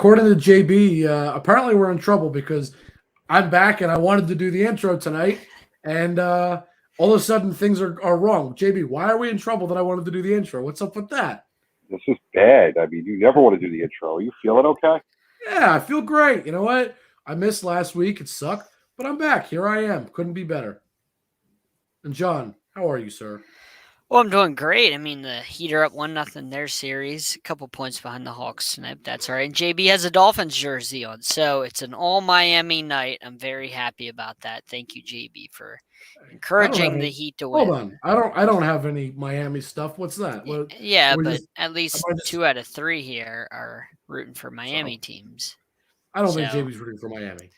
according to JB, apparently we're in trouble because I'm back and I wanted to do the intro tonight, and all of a sudden things are wrong. JB, why are we in trouble that I wanted to do the intro? What's up with that? This is bad. I mean, you never want to do the intro. Are you feeling okay? Yeah, I feel great. You know what? I missed last week. It sucked, but I'm back. Here I am. Couldn't be better. And John, how are you, sir? Well, I'm doing great. I mean, the Heat are up 1-0 their series, a couple points behind the Hawks tonight. That's all right. And JB has a Dolphins jersey on, so it's an all Miami night. I'm very happy about that. Thank you, JB, for encouraging the Heat to win. Hold on, I don't have any Miami stuff. What's that? But at least 2 out of 3 here are rooting for Miami teams. I don't think JB's rooting for Miami.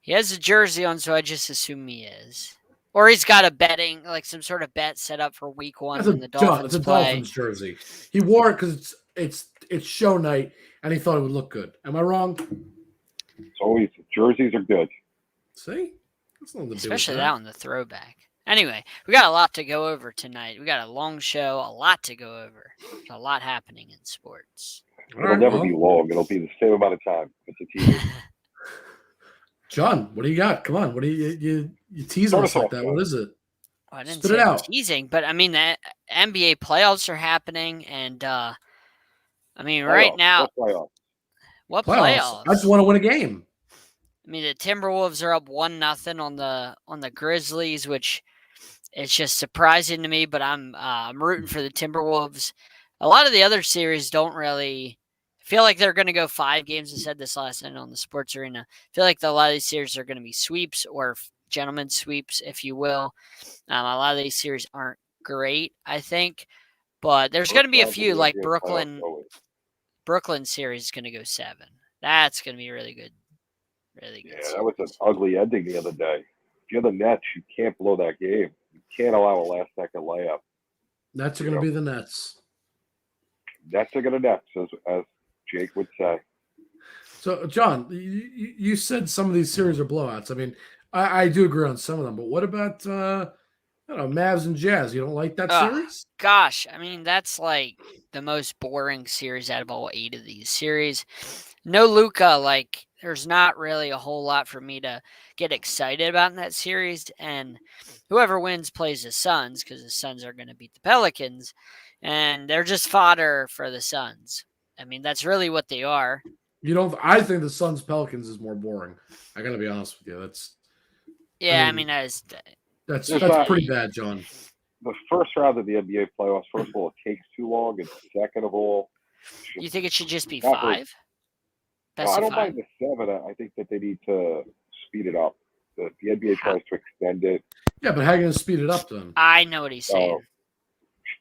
He has a jersey on, so I just assume he is. Or he's got a betting, like some sort of bet set up for week 1 when the Dolphins play. Dolphins jersey. He wore it because it's show night, and he thought it would look good. Am I wrong? It's always jerseys are good. See, especially that one, the throwback. Anyway, we got a lot to go over tonight. We got a long show, a lot to go over. There's a lot happening in sports. It'll never be long. It'll be the same amount of time. It's a TV. John, what do you got? Come on, what do you teasing us like that? What is it? Well, I didn't say I'm teasing, but I mean the NBA playoffs are happening, and I mean right now, what playoffs? I just want to win a game. I mean the Timberwolves are up 1-0 on the Grizzlies, which is just surprising to me. But I'm rooting for the Timberwolves. A lot of the other series don't really. I feel like they're going to go 5 games. I said this last night on the Sports Arena. I feel like a lot of these series are going to be sweeps or gentlemen sweeps, if you will. A lot of these series aren't great, I think. But there's going to be a few, like Brooklyn series is going to go 7. That's going to be really good. Really good. Yeah, that was an ugly ending the other day. If you're the Nets, you can't blow that game. You can't allow a last-second layup. Nets are going to be the Nets. Nets are going to Nets, as Jake would say. So, John, you said some of these series are blowouts. I mean, I do agree on some of them, but what about Mavs and Jazz? You don't like that series? Gosh, I mean, that's like the most boring series out of all 8 of these series. No Luka, like there's not really a whole lot for me to get excited about in that series. And whoever wins plays the Suns because the Suns are going to beat the Pelicans, and they're just fodder for the Suns. I mean, that's really what they are. I think the Suns Pelicans is more boring. I got to be honest with you. That's pretty bad, John. The first round of the NBA playoffs, first of all, it takes too long, and second of all, you think it should just be 5? I don't mind the 7. I think that they need to speed it up. The NBA tries to extend it. Yeah, but how are you going to speed it up then? I know what he's saying.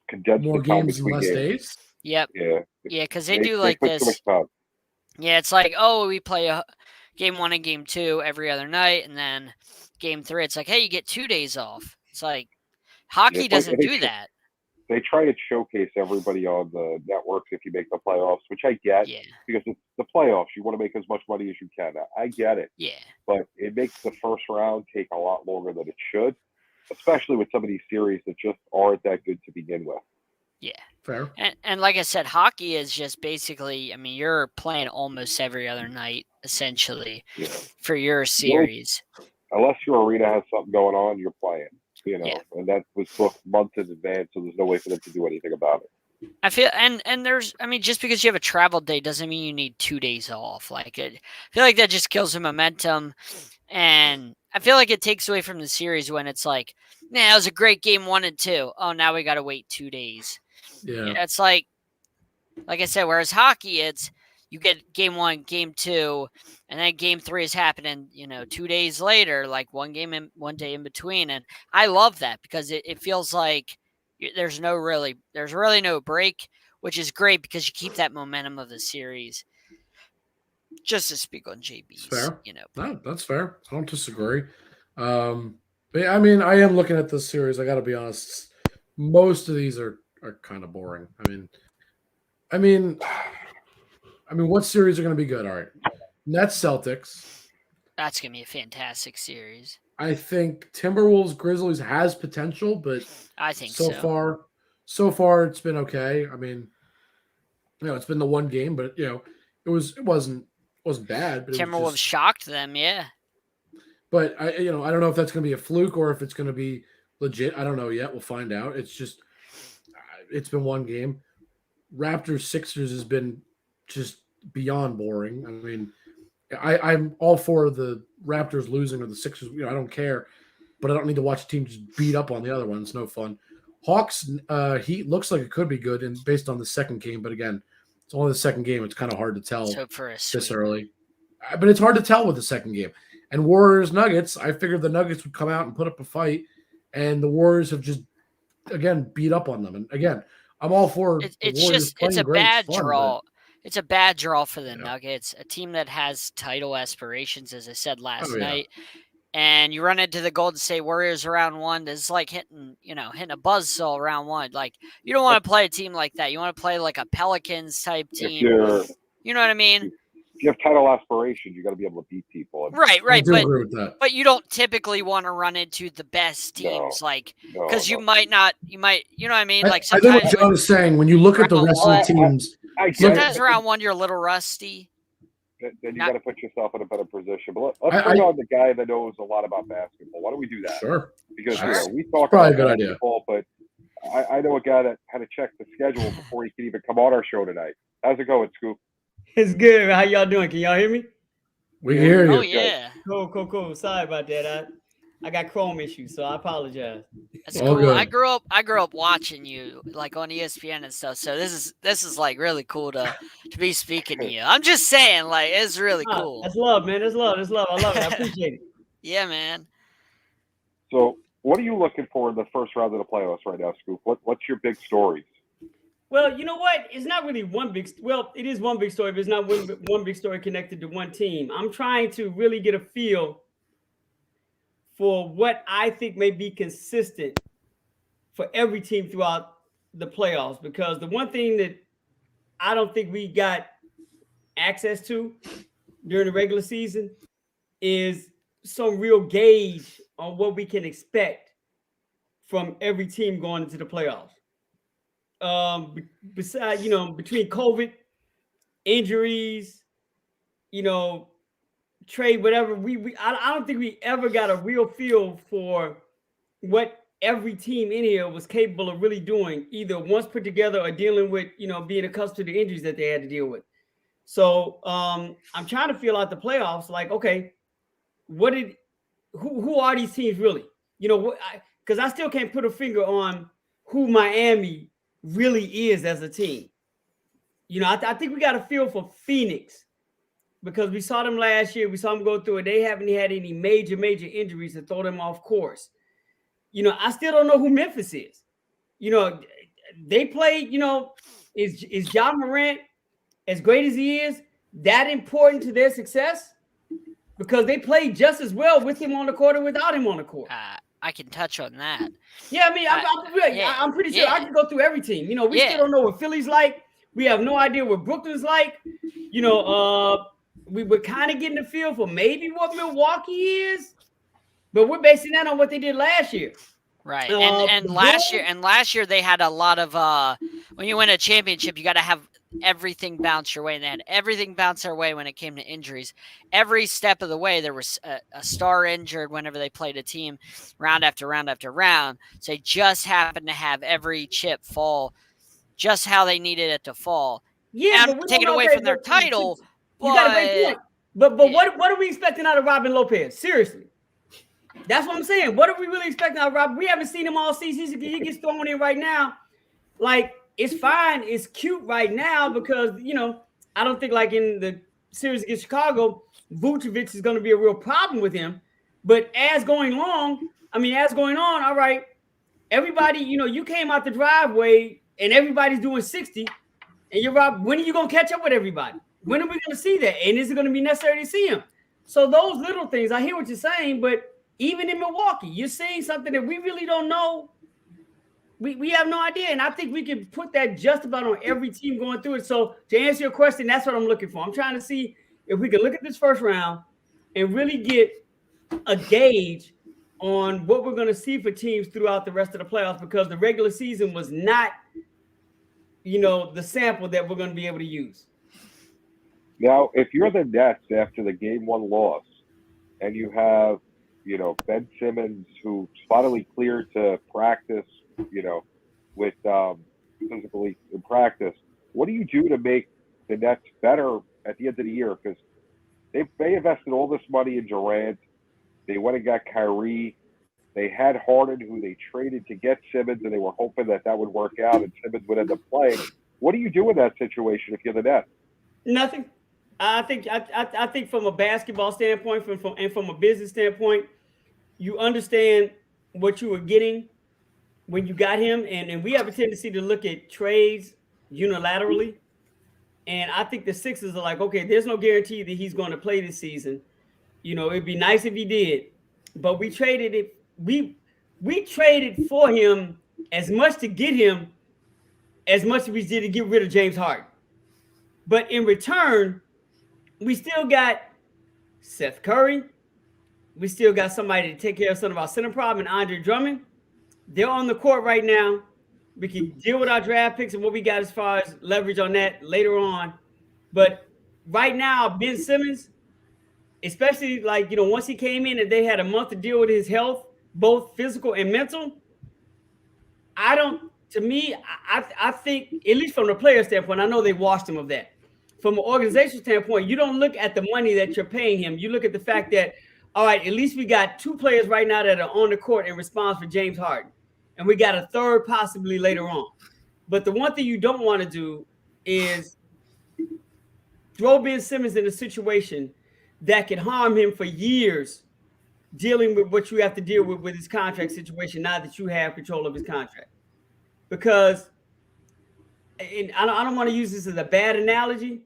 Condense more games in less days? Yep. Yeah. Yeah, because they do like this. Yeah, it's like, we play a game 1 and game 2 every other night, and then game 3, it's like, hey, you get 2 days off. It's like hockey doesn't do that. They try to showcase everybody on the networks if you make the playoffs, which I get because it's the playoffs. You want to make as much money as you can. I get it. Yeah. But it makes the first round take a lot longer than it should, especially with some of these series that just aren't that good to begin with. Yeah. Fair. And like I said, hockey is just basically, I mean, you're playing almost every other night, essentially, for your series. Unless your arena has something going on, you're playing. And that was booked months in advance, so there's no way for them to do anything about it. I feel, and there's, I mean, just because you have a travel day doesn't mean you need 2 days off. Like, I feel like that just kills the momentum, and I feel like it takes away from the series when it's like, man, that was a great game 1 and 2. Oh, now we got to wait 2 days. Yeah. It's like I said, whereas hockey, it's, you get game 1, game 2, and then game 3 is happening, 2 days later, like one day in between. And I love that because it feels like there's really no break, which is great because you keep that momentum of the series. Just to speak on JB's, fair. No, that's fair. I don't disagree. But I mean, I am looking at this series. I got to be honest. Most of these are kind of boring. I mean, what series are going to be good? All right. Nets Celtics. That's going to be a fantastic series. I think Timberwolves Grizzlies has potential, but I think so far it's been okay. I mean, it's been the one game, but it wasn't wasn't bad. But Timberwolves shocked them, yeah. But I don't know if that's going to be a fluke or if it's going to be legit. I don't know yet. We'll find out. It's been one game. Raptors Sixers has been just beyond boring. I mean, I'm all for the Raptors losing or the Sixers. I don't care, but I don't need to watch a team just beat up on the other one. It's no fun. Hawks Heat looks like it could be good, and based on the second game. But again, it's only the second game. It's kind of hard to tell this early. But it's hard to tell with the second game. And Warriors Nuggets, I figured the Nuggets would come out and put up a fight, and the Warriors have just again beat up on them. And again, I'm all for it's a bad draw. It's a bad draw for the Nuggets, a team that has title aspirations, as I said last night. And you run into the Golden State Warriors round one. It's like hitting a buzzsaw round one. Like, you don't want to play a team like that. You want to play like a Pelicans type team. You know what I mean? If you have title aspirations, you got to be able to beat people. Right. But you don't typically want to run into the best teams, because you might, you know what I mean? Like, I think what John is saying, when you look at the rest of the teams, sometimes round one you're a little rusty. Then you got to put yourself in a better position. But let's bring on the guy that knows a lot about basketball. Why don't we do that? Sure. Because we talk about basketball, but I know a guy that had to check the schedule before he could even come on our show tonight. How's it going, Scoop? It's good. How y'all doing? Can y'all hear me? We hear you. Oh, yeah. Cool. Sorry about that. I got Chrome issues, so I apologize. That's cool. Good. I grew up watching you like on ESPN and stuff. So this is like really cool to be speaking to you. I'm just saying, like, it's really cool. That's love, man. That's love. I love it. I appreciate it. Yeah, man. So what are you looking for in the first round of the playoffs right now, Scoop? What's your big stories? Well, you know what? It's not really it is one big story, but it's not one big story connected to one team. I'm trying to really get a feel for what I think may be consistent for every team throughout the playoffs. Because the one thing that I don't think we got access to during the regular season is some real gauge on what we can expect from every team going into the playoffs. Besides, between COVID, injuries, trade, whatever, I don't think we ever got a real feel for what every team in here was capable of really doing, either once put together or dealing with, being accustomed to the injuries that they had to deal with. So I'm trying to feel out the playoffs. Like, okay, who are these teams really? Because I still can't put a finger on who Miami really is as a team. I think we got a feel for Phoenix because we saw them last year. We saw them go through it. They haven't had any major injuries to throw them off course. I still don't know who Memphis is. They play, is John Morant, as great as he is, that important to their success? Because they played just as well with him on the court or without him on the court. I can touch on that. Yeah, I mean, I'm pretty sure I can go through every team. We still don't know what Philly's like. We have no idea what Brooklyn's like. We were kind of getting the feel for maybe what Milwaukee is, but we're basing that on what they did last year. Right. And last year they had a lot of when you win a championship, you got to have everything bounce your way, and they had everything bounce their way when it came to injuries. Every step of the way, there was a star injured whenever they played a team round after round after round. So they just happened to have every chip fall just how they needed it to fall. Yeah, and take it away from their title. You got a great point. But what are we expecting out of Robin Lopez? Seriously. That's what I'm saying. What are we really expecting out of Robin? We haven't seen him all season. He gets thrown in right now. Like, it's fine. It's cute right now because, I don't think like in the series against Chicago, Vucevic is going to be a real problem with him. But as going on, all right, everybody, you came out the driveway and everybody's doing 60 and you're Rob. When are you going to catch up with everybody? When are we going to see that? And is it going to be necessary to see him? So those little things, I hear what you're saying, but even in Milwaukee, you're seeing something that we really don't know. We have no idea, and I think we can put that just about on every team going through it. So to answer your question, that's what I'm looking for. I'm trying to see if we can look at this first round and really get a gauge on what we're going to see for teams throughout the rest of the playoffs, because the regular season was not, the sample that we're going to be able to use. Now, if you're the Nets after the game 1 loss, and you have, Ben Simmons, who finally cleared to practice, with physically in practice, what do you do to make the Nets better at the end of the year? Because they invested all this money in Durant. They went and got Kyrie. They had Harden, who they traded to get Simmons, and they were hoping that would work out and Simmons would end up playing. What do you do in that situation if you're the Nets? Nothing. I think from a basketball standpoint, from a business standpoint, you understand what you were getting when you got him, and we have a tendency to look at trades unilaterally. And I think the Sixers are like, okay, there's no guarantee that he's going to play this season. It'd be nice if he did, but we traded it. We traded for him as much to get him as much as we did to get rid of James Harden. But in return, we still got Seth Curry. We still got somebody to take care of some of our center problem, and Andre Drummond. They're on the court right now. We can deal with our draft picks and what we got as far as leverage on that later on. But right now, Ben Simmons, especially once he came in and they had a month to deal with his health, both physical and mental, I think, at least from the player standpoint, I know they washed him of that. From an organizational standpoint, you don't look at the money that you're paying him. You look at the fact that, all right, at least we got 2 players right now that are on the court in response for James Harden. And we got a third possibly later on. But the one thing you don't want to do is throw Ben Simmons in a situation that could harm him for years, dealing with what you have to deal with his contract situation now that you have control of his contract. Because, and I don't want to use this as a bad analogy,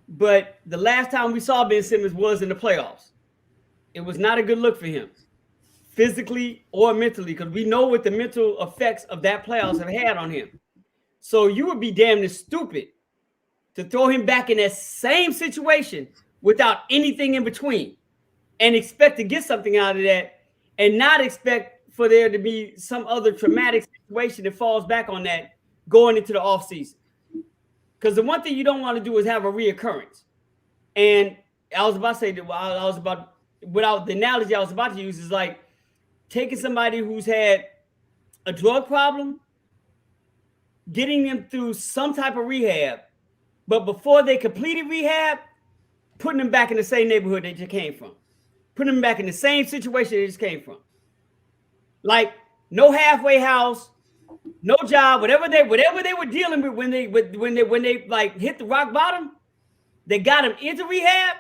but the last time we saw Ben Simmons was in the playoffs. It was not a good look for him, physically or mentally, because we know what the mental effects of that playoffs have had on him. So you would be damn stupid to throw him back in that same situation without anything in between and expect to get something out of that and not expect for there to be some other traumatic situation that falls back on that going into the offseason. Because the one thing you don't want to do is have a reoccurrence. And I was about to say that without the analogy I was about to use is like taking somebody who's had a drug problem, getting them through some type of rehab, but before they completed rehab, putting them back in the same neighborhood they just came from, putting them back in the same situation they just came from. Like no halfway house, no job, whatever they were dealing with when they like hit the rock bottom, they got them into rehab.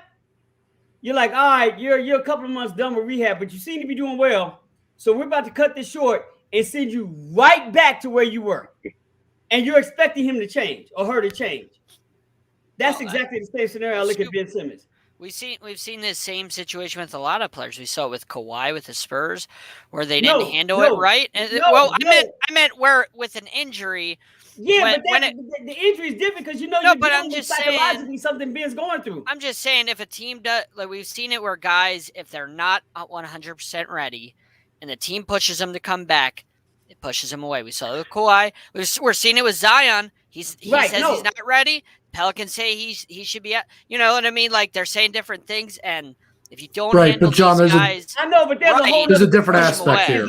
You're like, all right, you're a couple of months done with rehab, but you seem to be doing well. So we're about to cut this short and send you right back to where you were. And you're expecting him to change or her to change. That's exactly the same scenario I look at Ben Simmons. We've seen this same situation with a lot of players. We saw it with Kawhi with the Spurs, where they didn't handle it right. I meant where with an injury. Yeah, the injury is different because but I'm just saying something Ben's going through. I'm just saying if a team does, like we've seen it where guys, if they're not 100% ready, and the team pushes them to come back, it pushes them away. We saw it with Kawhi. We're seeing it with Zion. He says he's not ready. Pelicans say he should be at. You know what I mean? Like they're saying different things, and if you don't handle but John, these guys, I know, but there's a different aspect here.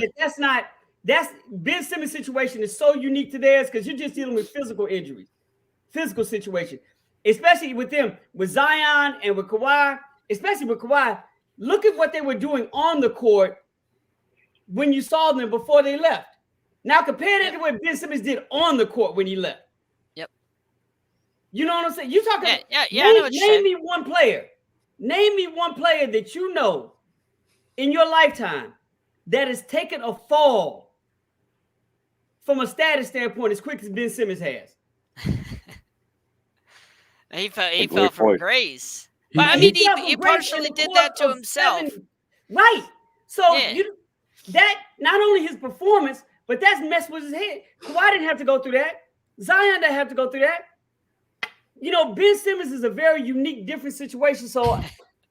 That's Ben Simmons' situation is so unique to theirs because you're just dealing with physical injuries, physical situation, especially with them, with Zion and with Kawhi, especially with Kawhi. Look at what they were doing on the court when you saw them before they left. Now compare that to what Ben Simmons did on the court when he left. Yep. You know what I'm saying? You talking? Name me one player. Name me one player that you know in your lifetime that has taken a fall from a status standpoint as quick as Ben Simmons has. He fell from grace. But I mean, he partially did that to himself. Right. So that not only his performance, but that's messed with his head. Kawhi didn't have to go through that. Zion didn't have to go through that. Ben Simmons is a very unique, different situation. So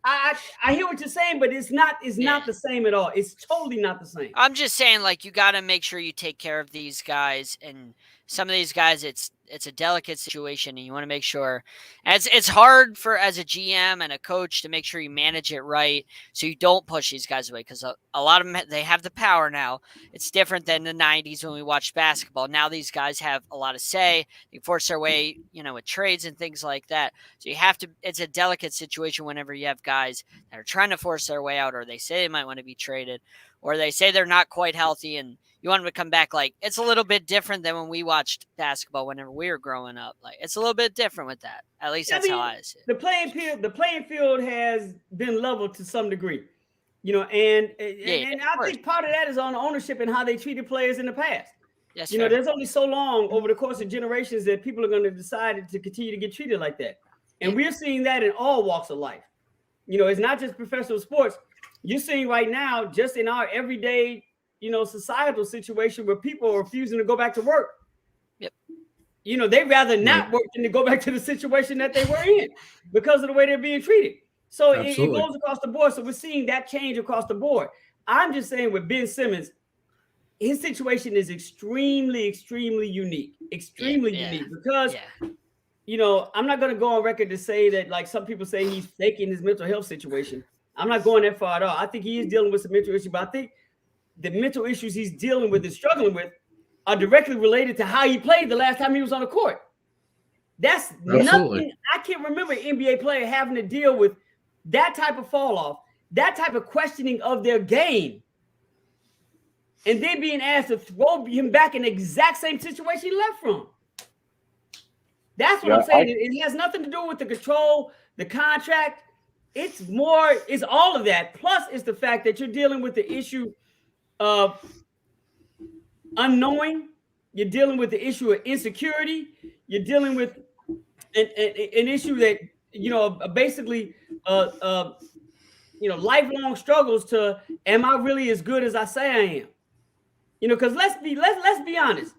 I hear what you're saying, but it's not the same at all. It's totally not the same. I'm just saying, like, you got to make sure you take care of these guys and some of these guys, it's a delicate situation, and you want to make sure. And it's hard for as a GM and a coach to make sure you manage it right, so you don't push these guys away, because a lot of them, they have the power now. It's different than the '90s when we watched basketball. Now these guys have a lot of say. They force their way, with trades and things like that. So you have to. It's a delicate situation whenever you have guys that are trying to force their way out, or they say they might want to be traded, or they say they're not quite healthy, and you want them to come back. Like, it's a little bit different than when we watched basketball whenever we were growing up. Like, it's a little bit different with that. At least that's how I see it. The playing field has been leveled to some degree, and I think part of that is on ownership and how they treated players in the past. Yes, there's only so long over the course of generations that people are going to decide to continue to get treated like that. And we're seeing that in all walks of life. It's not just professional sports. You're seeing right now, just in our everyday, societal situation where people are refusing to go back to work. Yep. They'd rather not work than to go back to the situation that they were in because of the way they're being treated. So it goes across the board. So we're seeing that change across the board. I'm just saying with Ben Simmons, his situation is extremely, extremely unique. Extremely unique because, I'm not going to go on record to say that, like some people say, he's faking his mental health situation. I'm not going that far at all. I think he is dealing with some mental issues, but I think the mental issues he's dealing with and struggling with are directly related to how he played the last time he was on the court. That's nothing. I can't remember an NBA player having to deal with that type of fall off, that type of questioning of their game, and then being asked to throw him back in the exact same situation he left from. That's what I'm saying. It has nothing to do with the control, the contract. It's all of that. Plus, it's the fact that you're dealing with the issue of unknowing. You're dealing with the issue of insecurity. You're dealing with an issue that, basically, lifelong struggles to, am I really as good as I say I am? Because let's be honest.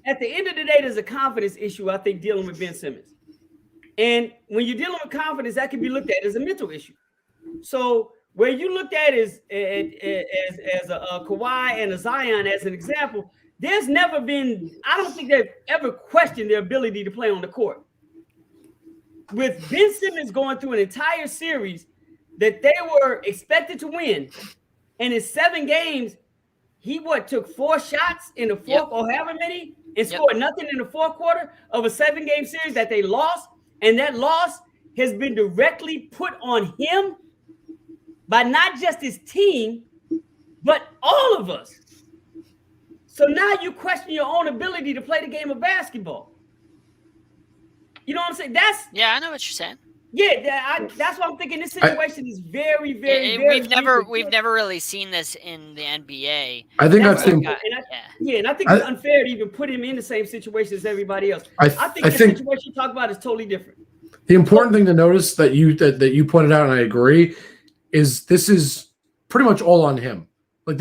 At the end of the day, there's a confidence issue, I think, dealing with Ben Simmons. And when you're dealing with confidence, that can be looked at as a mental issue. So where you looked at as a Kawhi and a Zion as an example, there's never been, I don't think they've ever questioned their ability to play on the court. With Ben Simmons going through an entire series that they were expected to win, and in 7 games, he took 4 shots in the fourth or however many, and scored nothing in the fourth quarter of a 7-game series that they lost. And that loss has been directly put on him by not just his team, but all of us. So now you question your own ability to play the game of basketball. You know what I'm saying? I know what you're saying. Yeah, that's why I'm thinking this situation is very, very, very. We've never really seen this in the NBA. I think that's the. And I think it's unfair to even put him in the same situation as everybody else. I think the situation you talk about is totally different. The important thing to notice that you pointed out, and I agree, is this is pretty much all on him. Like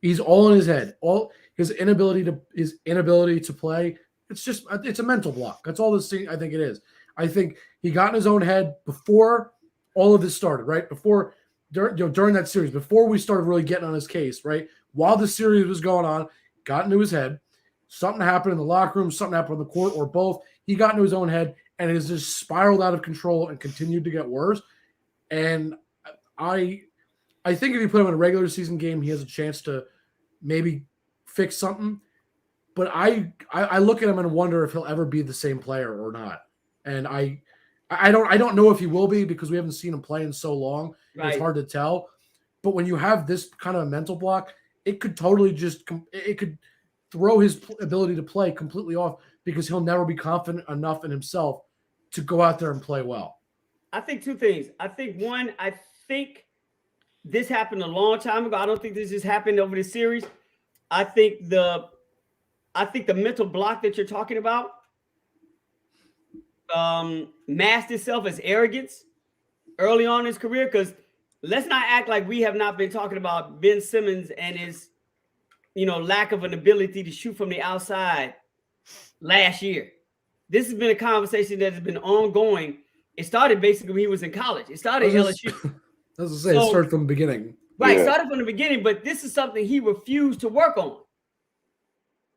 he's all in his head. All his inability to play. It's a mental block. That's all this thing I think it is. I think he got in his own head before all of this started, right? During that series, before we started really getting on his case, right? While the series was going on, got into his head. Something happened in the locker room, something happened on the court, or both. He got into his own head and has just spiraled out of control and continued to get worse. And I think if you put him in a regular season game, he has a chance to maybe fix something. But I look at him and wonder if he'll ever be the same player or not. And I don't know if he will be, because we haven't seen him play in so long. Right. It's hard to tell. But when you have this kind of a mental block, it could totally it could throw his ability to play completely off, because he'll never be confident enough in himself to go out there and play well. I think 2 things. I think one, I think this happened a long time ago. I don't think this just happened over the series. I think the mental block that you're talking about masked itself as arrogance early on in his career, because let's not act like we have not been talking about Ben Simmons and his lack of an ability to shoot from the outside last year. This has been a conversation that has been ongoing. It started basically when he was in college. It started at LSU. As I say, it started from the beginning. Right, started from the beginning, but this is something he refused to work on.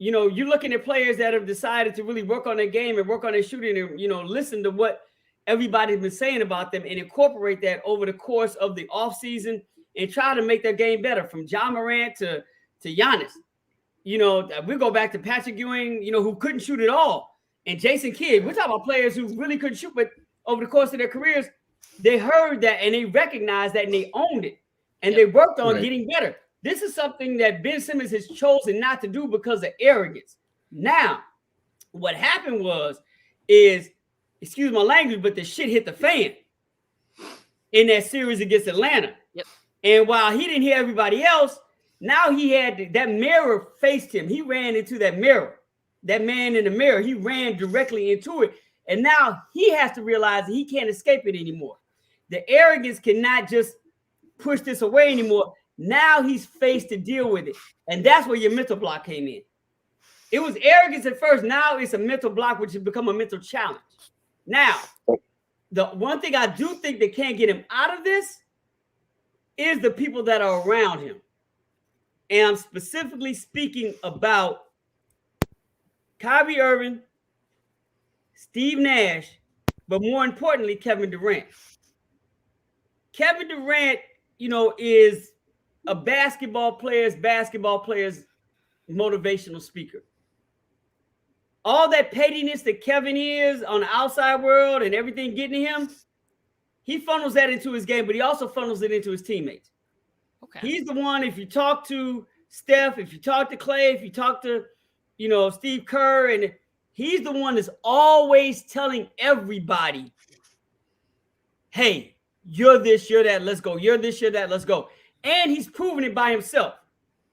you're looking at players that have decided to really work on their game and work on their shooting and, listen to what everybody's been saying about them and incorporate that over the course of the offseason and try to make their game better, from John Morant to Giannis. We go back to Patrick Ewing, who couldn't shoot at all. And Jason Kidd. We're talking about players who really couldn't shoot, but over the course of their careers, they heard that and they recognized that and they owned it. And they worked on getting better. This is something that Ben Simmons has chosen not to do because of arrogance. Now, what happened is, excuse my language, but the shit hit the fan in that series against Atlanta. Yep. And while he didn't hear everybody else, now he had that mirror faced him. He ran into that mirror. That man in the mirror, he ran directly into it. And now he has to realize that he can't escape it anymore. The arrogance cannot just push this away anymore. Now he's faced to deal with it. And that's where your mental block came in. It was arrogance at first. Now it's a mental block, which has become a mental challenge. Now, the one thing I do think that can't get him out of this is the people that are around him. And I'm specifically speaking about Kyrie Irving, Steve Nash, but more importantly, Kevin Durant. Kevin Durant, is a basketball player's motivational speaker. All that pettiness that Kevin is on the outside world and everything getting to him, he funnels that into his game, but he also funnels it into his teammates. Okay. He's the one, if you talk to Steph, if you talk to Clay, if you talk to, Steve Kerr, and he's the one that's always telling everybody, hey, you're this, you're that, let's go. You're this, you're that, let's go. And he's proven it by himself.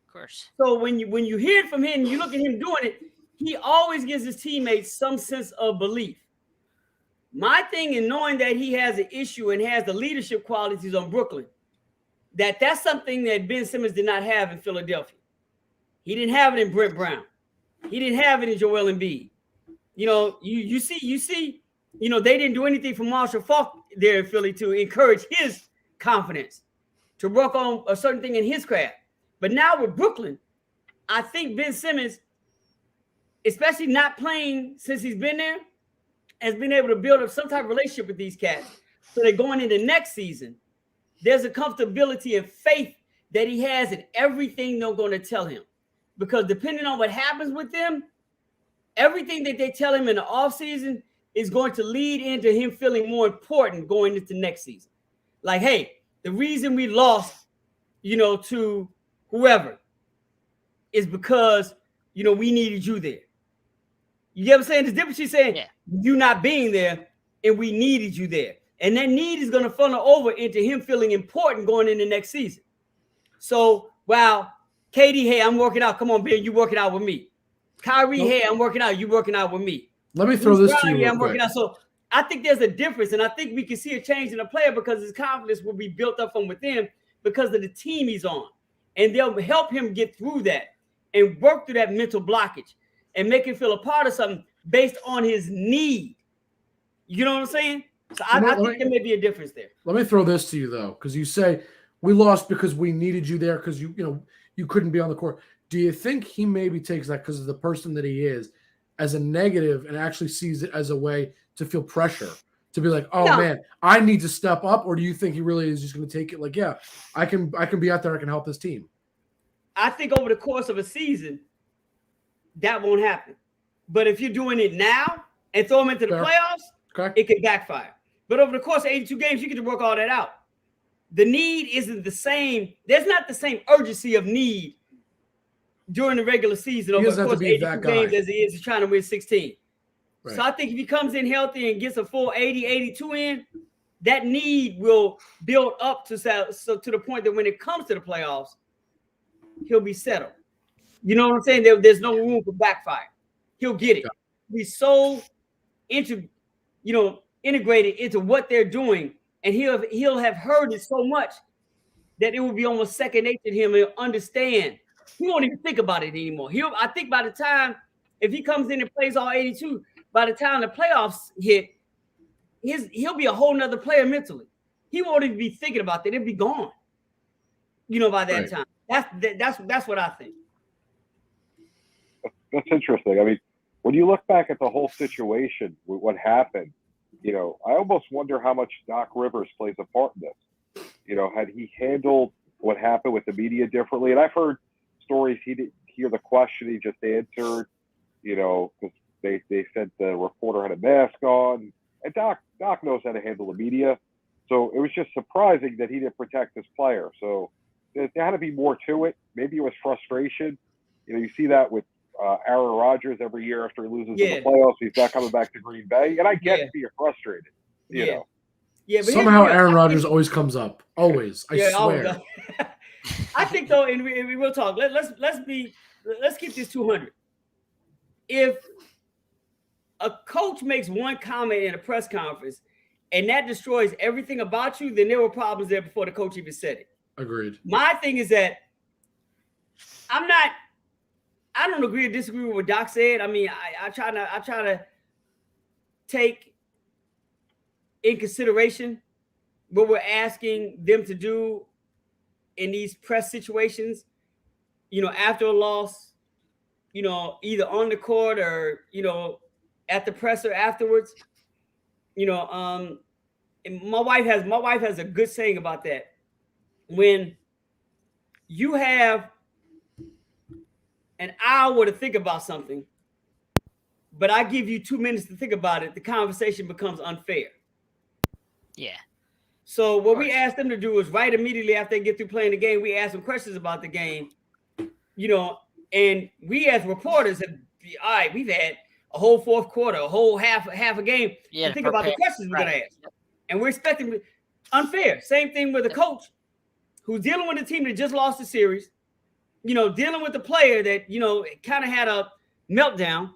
Of course. So when you hear it from him, you look at him doing it, he always gives his teammates some sense of belief. My thing in knowing that he has an issue and has the leadership qualities on Brooklyn, that's something that Ben Simmons did not have in Philadelphia. He didn't have it in Brett Brown. He didn't have it in Joel Embiid. You see, they didn't do anything for Marshall Faulk there in Philly to encourage his confidence, to work on a certain thing in his craft. But now with Brooklyn, I think Ben Simmons, especially not playing since he's been there, has been able to build up some type of relationship with these cats. So they're going into next season. There's a comfortability and faith that he has in everything they're going to tell him. Because depending on what happens with them, everything that they tell him in the offseason is going to lead into him feeling more important going into next season. Like, hey, the reason we lost, to whoever is because, we needed you there. You get what I'm saying? There's difference between saying you not being there and we needed you there. And that need is going to funnel over into him feeling important going into next season. So, wow, KD, hey, I'm working out. Come on, Ben, you working out with me. Kyrie, hey, I'm working out. You working out with me. Let me throw this to you. Yeah, I'm working out. So I think there's a difference, and I think we can see a change in a player because his confidence will be built up from within because of the team he's on. And they'll help him get through that and work through that mental blockage and make him feel a part of something based on his need. You know what I'm saying? So I think there may be a difference there. Let me throw this to you, though, because you say we lost because we needed you there because you couldn't be on the court. Do you think he maybe takes that because of the person that he is as a negative and actually sees it as a way to feel pressure, to be like, oh, man, I need to step up? Or do you think he really is just going to take it like, yeah, I can be out there, I can help this team? I think over the course of a season, that won't happen. But if you're doing it now and throw him into the playoffs, it could backfire. But over the course of 82 games, you get to work all that out. The need isn't the same. There's not the same urgency of need during the regular season over the course of 82 games as he is trying to win 16. Right. So I think if he comes in healthy and gets a full 80, 82 in, that need will build up to the point that when it comes to the playoffs, he'll be settled. You know what I'm saying? There's no room for backfire. He'll get it. He's so integrated into what they're doing, and he'll have heard it so much that it will be almost second nature to him and understand. He won't even think about it anymore. I think by the time, if he comes in and plays all 82, by the time the playoffs hit, he'll be a whole nother player mentally. He won't even be thinking about that. It'll be gone. By that time. That's what I think. that's interesting. I mean, when you look back at the whole situation with what happened, you know, I almost wonder how much Doc Rivers plays a part in this. You know, had he handled what happened with the media differently? And I've heard stories he didn't hear the question, he just answered, you know, because they said the reporter had a mask on. And Doc knows how to handle the media. So it was just surprising that he didn't protect his player. So there had to be more to it. Maybe it was frustration. You know, you see that with Aaron Rodgers every year after he loses in the playoffs. He's not coming back to Green Bay. And I get being frustrated, you know. Yeah, but somehow Aaron Rodgers always comes up. Always. I swear. I think, though, and we will talk. Let's keep this 200. If a coach makes one comment in a press conference and that destroys everything about you, then there were problems there before the coach even said it. Agreed. My thing is that I don't agree or disagree with what Doc said. I mean, I try to take in consideration what we're asking them to do in these press situations, you know, after a loss, you know, either on the court or, you know, at the presser afterwards. You know, and my wife has a good saying about that. When you have an hour to think about something, but I give you 2 minutes to think about it, the conversation becomes unfair. Yeah. So what we ask them to do is right immediately after they get through playing the game, we ask them questions about the game, you know, and we as reporters have, all right, we've had a whole fourth quarter, a whole half a game to think about the questions we're going to ask. And we're expecting unfair. Same thing with a coach who's dealing with a team that just lost the series, you know, dealing with a player that, you know, kind of had a meltdown.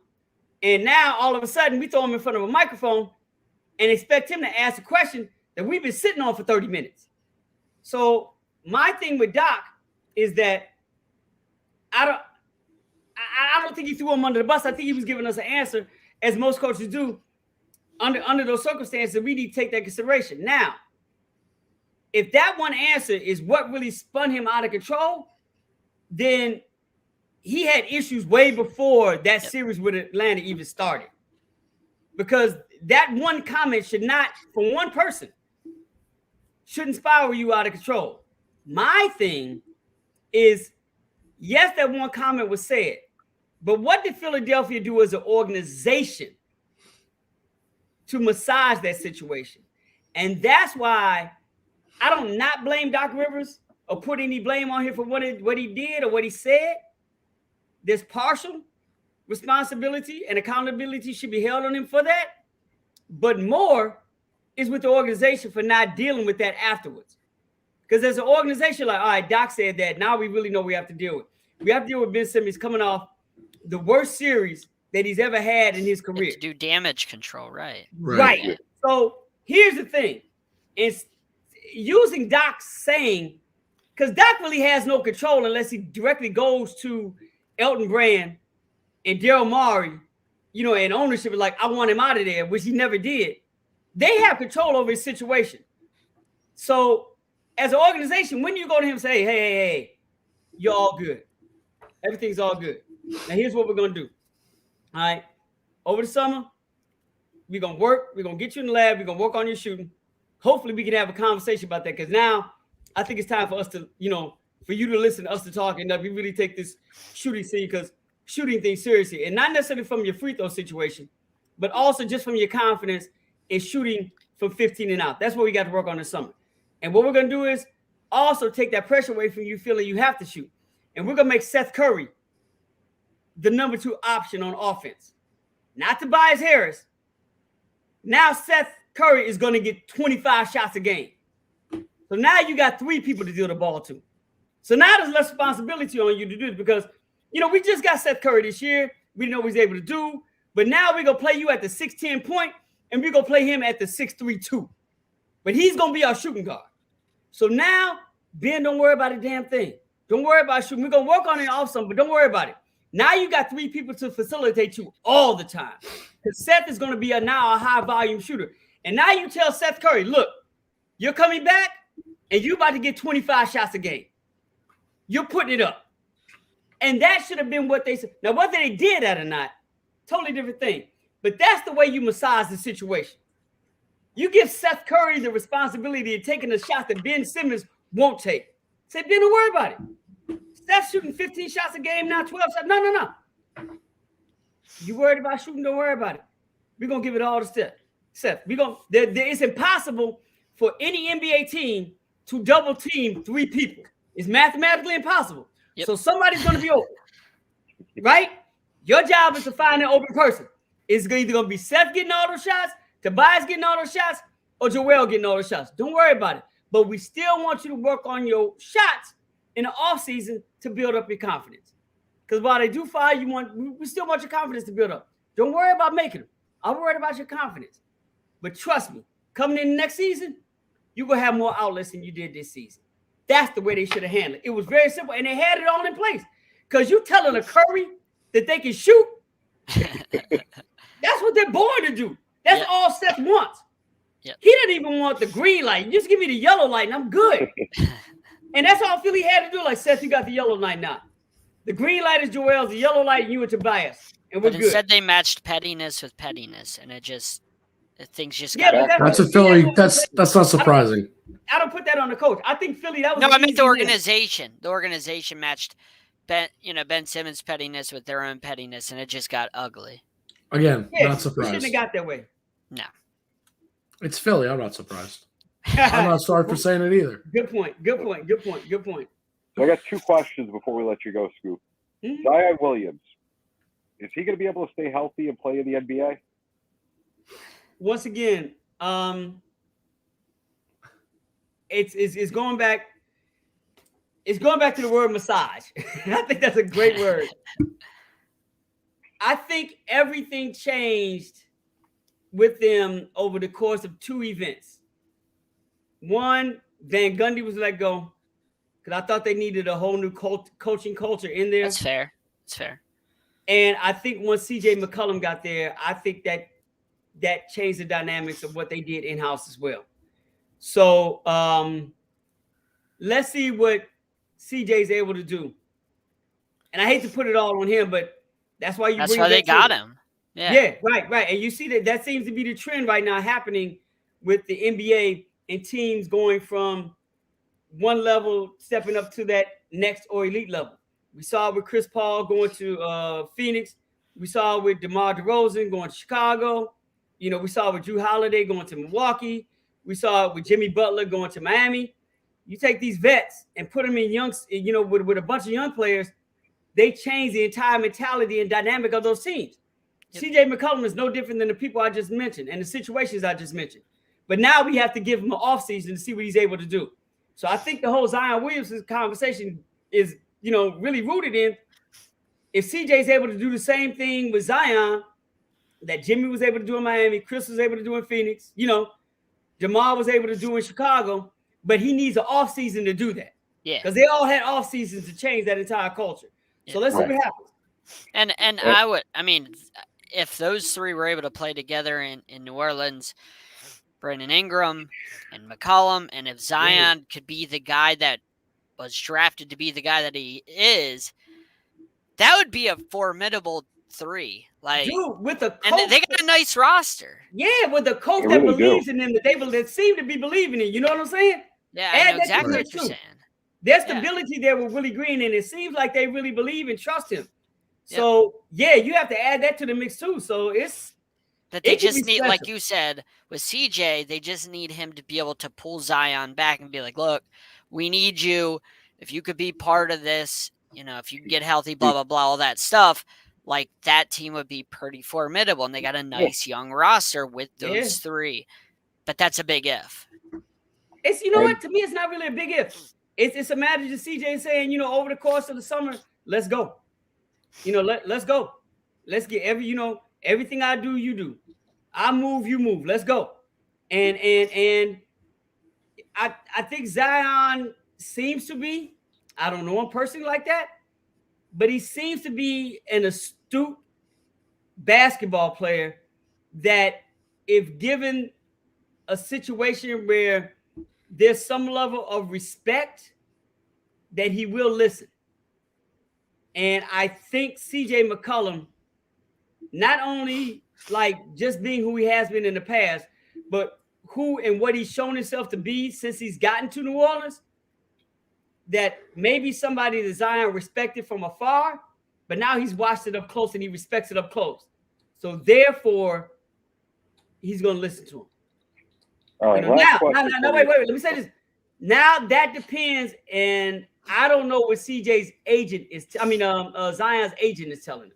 And now all of a sudden we throw him in front of a microphone and expect him to ask a question that we've been sitting on for 30 minutes. So my thing with Doc is that I don't think he threw him under the bus. I think he was giving us an answer, as most coaches do, under those circumstances. We need to take that consideration. Now, if that one answer is what really spun him out of control, then he had issues way before that series with Atlanta even started. Because that one comment should not, from one person, shouldn't spiral you out of control. My thing is, yes, that one comment was said, but what did Philadelphia do as an organization to massage that situation? And that's why I don't not blame Doc Rivers or put any blame on him for what he did or what he said. There's partial responsibility and accountability should be held on him for that. But more is with the organization for not dealing with that afterwards. Because as an organization, like, all right, Doc said that. Now we really know we have to deal with. We have to deal with Ben Simmons coming off the worst series that he's ever had in his career. To do damage control, right? Right. So here's the thing. It's using Doc saying, because Doc really has no control unless he directly goes to Elton Brand and Daryl Morey, you know, and ownership is like, I want him out of there, which he never did. They have control over his situation. So as an organization, when you go to him and say, hey, you're all good. Everything's all good. Now here's what we're going to do. All right. Over the summer, we're going to work. We're going to get you in the lab. We're going to work on your shooting. Hopefully we can have a conversation about that. Because now I think it's time for us to, you know, for you to listen to us to talk and that we really take this shooting thing seriously. And not necessarily from your free throw situation, but also just from your confidence in shooting from 15 and out. That's what we got to work on this summer. And what we're going to do is also take that pressure away from you feeling you have to shoot. And we're going to make Seth Curry the number 2 option on offense. Not Tobias Harris. Now Seth Curry is going to get 25 shots a game. So now you got 3 people to deal the ball to. So now there's less responsibility on you to do this because, you know, we just got Seth Curry this year. We didn't know what he was able to do. But now we're going to play you at the 6'10" point, and we're going to play him at the 6'3" But he's going to be our shooting guard. So now, Ben, don't worry about a damn thing. Don't worry about shooting. We're going to work on it off some, but don't worry about it. Now you got 3 people to facilitate you all the time. Because Seth is going to be now a high-volume shooter. And now you tell Seth Curry, look, you're coming back, and you're about to get 25 shots a game. You're putting it up. And that should have been what they said. Now, whether they did that or not, totally different thing. But that's the way you massage the situation. You give Seth Curry the responsibility of taking the shot that Ben Simmons won't take. Say, Ben, don't worry about it. Steph's shooting 15 shots a game now, 12 shots. No. You worried about shooting? Don't worry about it. We're going to give it all to Steph. It's impossible for any NBA team to double team 3 people. It's mathematically impossible. Yep. So somebody's going to be open, right? Your job is to find an open person. It's either going to be Seth getting all those shots, Tobias getting all those shots, or Joel getting all those shots. Don't worry about it. But we still want you to work on your shots in the offseason to build up your confidence. Because while they do fire, we still want your confidence to build up. Don't worry about making them. I'm worried about your confidence. But trust me, coming in next season, you're going to have more outlets than you did this season. That's the way they should have handled it. It was very simple, and they had it all in place. Because you telling a Curry that they can shoot, that's what they're born to do. That's all Steph wants. Yep. He didn't even want the green light. Just give me the yellow light, and I'm good. And that's all Philly had to do. Like, Seth, you got the yellow light now. The green light is Joel's, the yellow light, you and Tobias. And we're good. Instead, they matched pettiness with pettiness, and things just got. That's a Philly. That's not surprising. I don't put that on the coach. I think Philly. That was I meant the organization. The organization matched Ben Simmons' pettiness with their own pettiness, and it just got ugly. Again, not surprised. Shouldn't have got that way. No, it's Philly. I'm not surprised. I'm not sorry for saying it either. Good point. So I got 2 questions before we let you go, Scoop. Mm-hmm. Zion Williams, is he going to be able to stay healthy and play in the NBA? Once again, it's going back. It's going back to the word massage. I think that's a great word. I think everything changed with them over the course of 2 events. One, Van Gundy was let go because I thought they needed a whole new coaching culture in there. That's fair. It's fair. And I think once CJ McCollum got there, I think that changed the dynamics of what they did in-house as well. So let's see what CJ's able to do. And I hate to put it all on him, but that's why they got him. Yeah, right. And you see that seems to be the trend right now happening with the NBA and teams going from one level, stepping up to that next or elite level. We saw it with Chris Paul going to Phoenix. We saw it with DeMar DeRozan going to Chicago. We saw it with Drew Holiday going to Milwaukee. We saw it with Jimmy Butler going to Miami. You take these vets and put them in with a bunch of young players, they change the entire mentality and dynamic of those teams. Yep. CJ McCollum is no different than the people I just mentioned and the situations I just mentioned. But now we have to give him an offseason to see what he's able to do. So I think the whole Zion Williams conversation is, really rooted in if CJ's able to do the same thing with Zion that Jimmy was able to do in Miami, Chris was able to do in Phoenix, Jamal was able to do in Chicago, but he needs an offseason to do that. Yeah. Because they all had off seasons to change that entire culture. So let's see what happens. And if those 3 were able to play together in New Orleans, Brandon Ingram and McCollum, and if Zion could be the guy that was drafted to be the guy that he is, that would be a formidable 3. Like, dude, with a coach, and they got a nice roster. Yeah, with a coach that believes in them, that seem to be believing in. You know what I'm saying? Yeah, I know exactly what you're saying. There's stability there with Willie Green, and it seems like they really believe and trust him. So, you have to add that to the mix too. So it's that they just need, like you said, with CJ, they just need him to be able to pull Zion back and be like, look, we need you. If you could be part of this, if you can get healthy, blah, blah, blah, all that stuff, like that team would be pretty formidable. And they got a nice young roster with those 3. But that's a big if. It's, what? To me, it's not really a big if. It's a matter of CJ saying, over the course of the summer, let's go. Let's go. Let's get everything I do, you do. I move, you move. Let's go. And I think Zion seems to be, I don't know him personally like that, but he seems to be an astute basketball player that if given a situation where there's some level of respect, that he will listen. And I think CJ McCollum, not only like just being who he has been in the past, but who and what he's shown himself to be since he's gotten to New Orleans, that maybe somebody that Zion respected from afar, but now he's watched it up close and he respects it up close. So therefore, he's going to listen to him. All right. Now, wait. Let me say this. Now that depends, and I don't know what CJ's agent is. Zion's agent is telling him.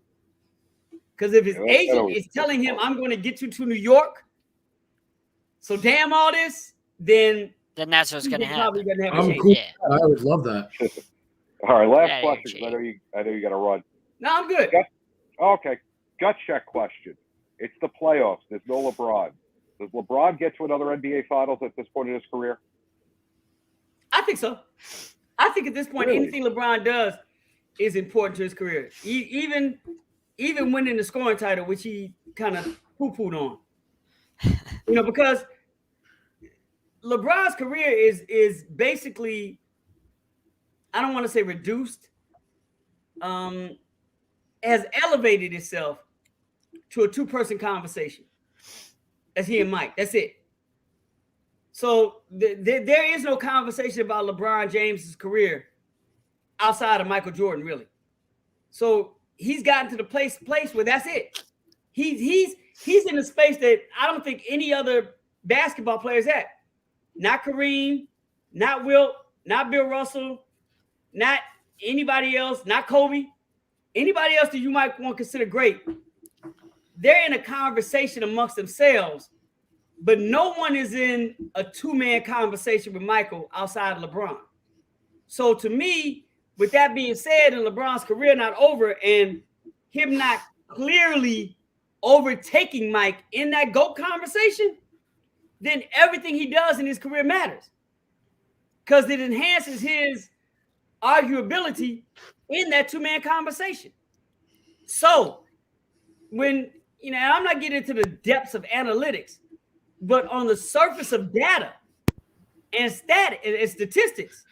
Because if his agent is telling him, "I'm going to get you to New York," so damn all this, then that's what's going to happen. I'm cool. Yeah. I would love that. All right, last question. I know you got to run. No, I'm good. Okay, gut check question. It's the playoffs. There's no LeBron. Does LeBron get to another NBA Finals at this point in his career? I think so. I think at this point, anything LeBron does is important to his career. Even winning the scoring title, which he kind of poo-pooed on. Because LeBron's career is basically, I don't want to say reduced, has elevated itself to a two-person conversation. That's he and Mike. That's it. So there is no conversation about LeBron James's career outside of Michael Jordan, really. So he's gotten to the place where that's it. He's in a space that I don't think any other basketball player's at. Not Kareem, not Wilt, not Bill Russell, not anybody else, not Kobe. Anybody else that you might want to consider great. They're in a conversation amongst themselves, but no one is in a two-man conversation with Michael outside of LeBron. So to me, with that being said, and LeBron's career not over and him not clearly overtaking Mike in that GOAT conversation, then everything he does in his career matters because it enhances his arguability in that two-man conversation. So when, I'm not getting into the depths of analytics, but on the surface of data and statistics,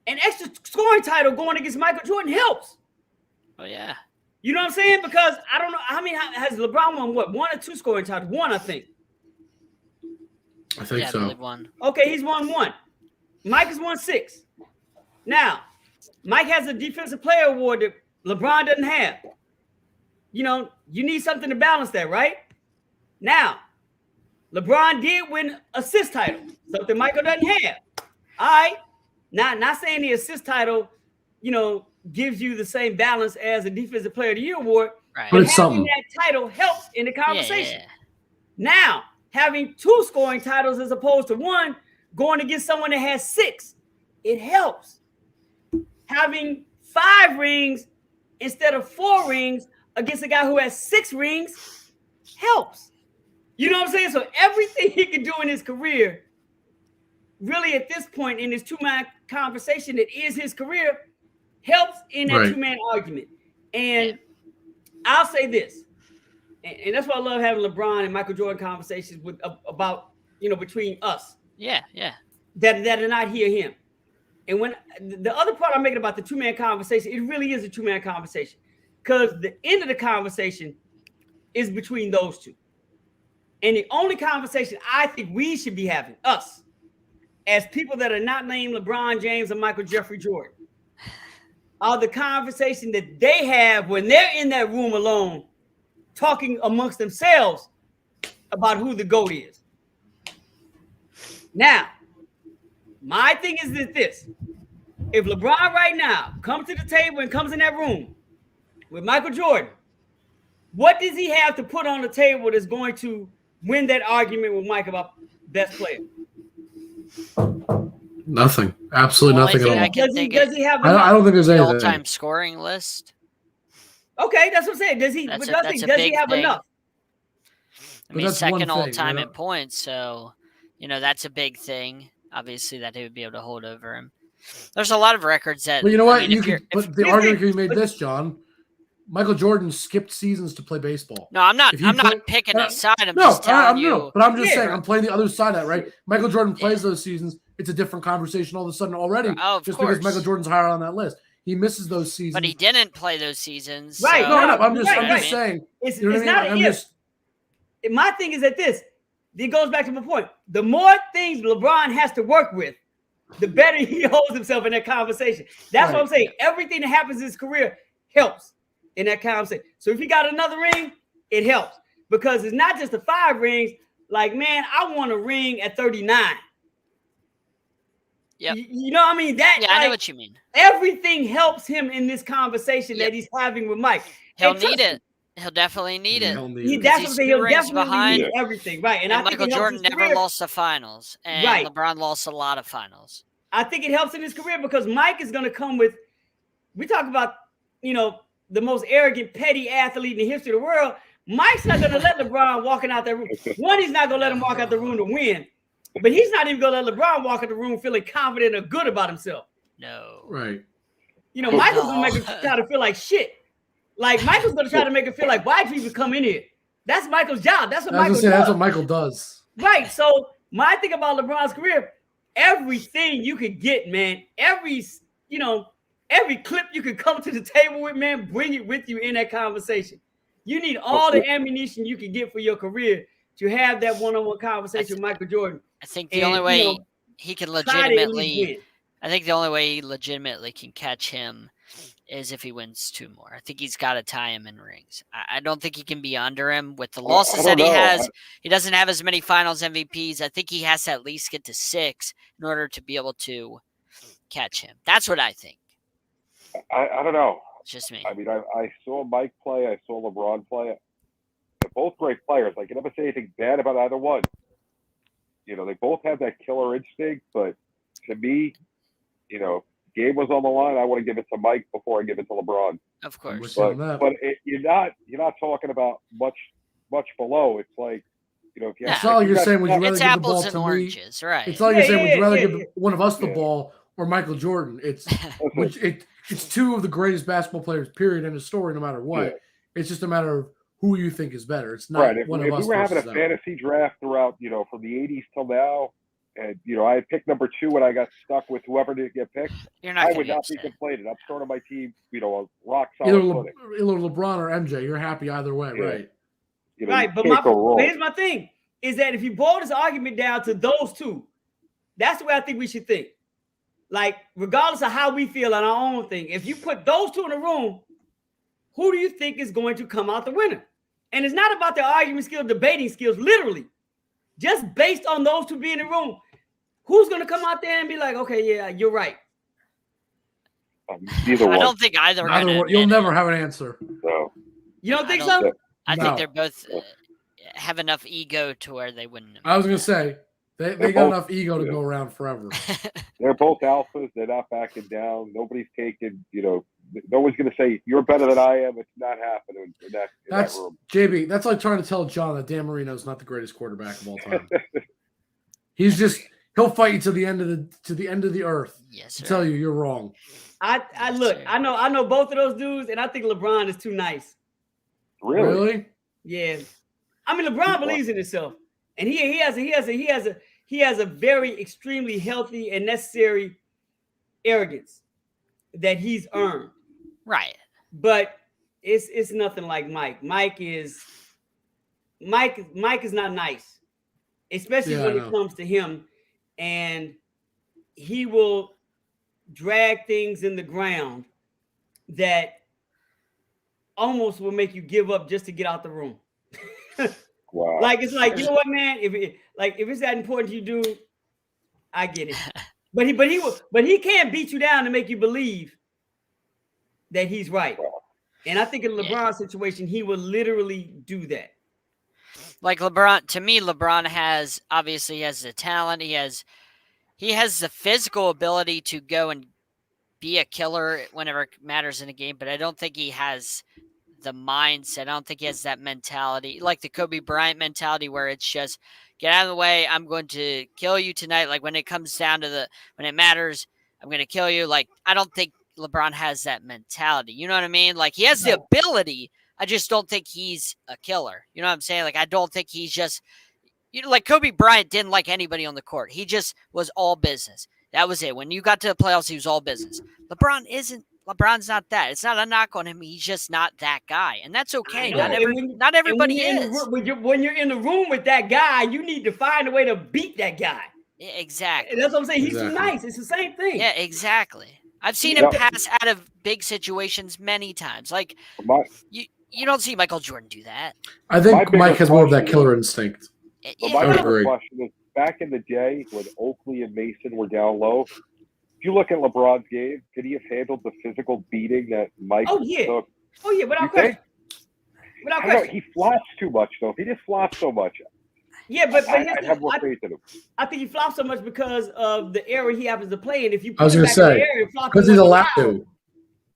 an extra scoring title going against Michael Jordan helps. Oh, yeah. You know what I'm saying? Because I don't know. Has LeBron won what? 1 or 2 scoring titles? 1, I think. I think so. I believe 1. Okay, he's won 1. Mike has won 6. Now, Mike has a defensive player award that LeBron doesn't have. You need something to balance that, right? Now, LeBron did win assist title, something Michael doesn't have. All right. Not saying the assist title, gives you the same balance as a defensive player of the year award. Right. But it's something. That title helps in the conversation. Yeah. Now, having 2 scoring titles as opposed to 1, going against someone that has 6, it helps. Having 5 rings instead of 4 rings against a guy who has 6 rings helps. You know what I'm saying? So everything he can do in his career, really at this point in this two-man conversation that is his career, helps in that two-man argument. And I'll say this, and that's why I love having LeBron and Michael Jordan conversations about between us. Yeah. That are not him. And when the other part I'm making about the two-man conversation, it really is a two-man conversation because the end of the conversation is between those two. And the only conversation I think we should be having, us, as people that are not named LeBron James or Michael Jeffrey Jordan, are the conversation that they have when they're in that room alone, talking amongst themselves about who the GOAT is. Now, my thing is this. If LeBron right now comes to the table and comes in that room with Michael Jordan, what does he have to put on the table that's going to win that argument with Mike about best player? Nothing. Absolutely nothing at all. Does he have I don't think there's anything. All-time scoring list. Okay, that's what I'm saying. Does he have enough? I mean, second all-time in points, so that's a big thing. Obviously, that he would be able to hold over him. There's a lot of records that. Well, you know what? But the argument can be made this, John. Michael Jordan skipped seasons to play baseball. No, I'm not. I'm not picking a side. I'm just telling you. But I'm just saying, I'm playing the other side of that, right? Michael Jordan plays those seasons. It's a different conversation all of a sudden already. Oh, of just course. Because Michael Jordan's higher on that list. he misses those seasons. But he didn't play those seasons. Right. So, No, I'm you just know what I mean? saying. It's, You know it's what I not mean? an if. My thing is that it goes back to my point. The more things LeBron has to work with, the better he holds himself in that conversation. That's what I'm saying. Everything that happens in his career helps in that conversation. So if he got another ring, it helps. Because it's not just the 5 rings. Like, man, I want a ring at 39. Yep. You know what I mean? That, I know what you mean. Everything helps him in this conversation that he's having with Mike. He'll need it. He'll definitely need it. That's what I'm saying. He'll definitely behind need everything. Right. And I think Michael Jordan never lost the finals. And LeBron lost a lot of finals. I think it helps in his career because Mike is going to come with, we talk about, the most arrogant, petty athlete in the history of the world. Mike's not going to let LeBron walking out that room. One, he's not going to let him walk out the room to win. But he's not even going to let LeBron walk out the room feeling confident or good about himself. No. Right. Michael's going to make him try to feel like shit. Like, Michael's going to try to make him feel like, why'd you even come in here? That's Michael's job. That's what Michael does. That's what Michael does. Right. So, my thing about LeBron's career, everything you could get, man, every clip you could come to the table with, man, bring it with you in that conversation. You need all the ammunition you can get for your career to have that one-on-one conversation with Michael Jordan. I think the only way he can legitimately can catch him is if he wins 2 more. I think he's got to tie him in rings. I don't think he can be under him with the losses that he has. He doesn't have as many finals MVPs. I think he has to at least get to 6 in order to be able to catch him. That's what I think. I don't know. It's just me. I mean, I saw Mike play. I saw LeBron play. They're both great players. I can never say anything bad about either one. They both have that killer instinct. But to me, game was on the line. I want to give it to Mike before I give it to LeBron. Of course. But you're not talking about much below. It's like, if you it's all you're saying. Would you rather give the ball to oranges, me? Right. It's all you're saying. Would you rather give one of us the ball or Michael Jordan? It's it's 2 of the greatest basketball players, period, in the story, no matter what. Yeah. It's just a matter of who you think is better. It's not one of us. If we were having a fantasy draft throughout, from the 80s till now, and, I had picked number 2 when I got stuck with whoever didn't get picked, I would not be complaining. I'm starting my team, a rock solid footing. Either LeBron or MJ, you're happy either way, right? Right, but here's my thing, is that if you boil this argument down to those 2, that's the way I think we should think. Like, regardless of how we feel on our own thing, if you put those 2 in a room, who do you think is going to come out the winner? And it's not about their argument skills, debating skills, literally. Just based on those 2 being in the room, who's going to come out there and be like, okay, yeah, you're right? Neither one. I don't think either one. You'll never have an answer. No. You don't think so? I think they're both have enough ego to where they wouldn't. I was going to say, they got enough ego to go around forever. They're both alphas. They're not backing down. Nobody's taking, no one's going to say, you're better than I am. It's not happening in that room. JB, that's like trying to tell John that Dan Marino's not the greatest quarterback of all time. He'll fight you to the end of the earth. Yes, to tell you you're wrong. I look, I know both of those dudes, and I think LeBron is too nice. Really? Yeah. I mean, LeBron believes in himself. And he has a very extremely healthy and necessary arrogance that he's earned. Right. But it's nothing like Mike. Mike is not nice, especially when it comes to him, and he will drag things in the ground that almost will make you give up just to get out the room. Wow. Like, it's like, you know what, man? If it's that important to you, dude, I get it. But he can't beat you down to make you believe that he's right. And I think in LeBron's situation, he will literally do that. Like LeBron, to me, LeBron has the talent. He has the physical ability to go and be a killer whenever it matters in a game, but I don't think he has the mindset. I don't think he has that mentality, like the Kobe Bryant mentality, where it's just get out of the way. I'm going to kill you tonight. Like when it comes down to when it matters, I'm going to kill you. Like, I don't think LeBron has that mentality. You know what I mean? Like, he has the ability. I just don't think he's a killer. You know what I'm saying? Like, I don't think he's just, like Kobe Bryant didn't like anybody on the court. He just was all business. That was it. When you got to the playoffs, he was all business. LeBron isn't LeBron's not that. It's not a knock on him. He's just not that guy, and that's okay. Not Everybody is. When you're in the room with that guy, you need to find a way to beat that guy. Yeah, exactly. That's what I'm saying. He's too nice. It's the same thing. Yeah, exactly. I've seen him pass out of big situations many times. Like you don't see Michael Jordan do that. I think Mike has more of that killer instinct. My bigger question is, back in the day when Oakley and Mason were down low, if you look at LeBron's game, could he have handled the physical beating that Mike took? Oh yeah, without question. Without question. He flops too much though. He just flops so much. Yeah, but I have more faith in him. I think he flops so much because of the era he happens to play in. If you put him back in the air and flop because he's allowed to.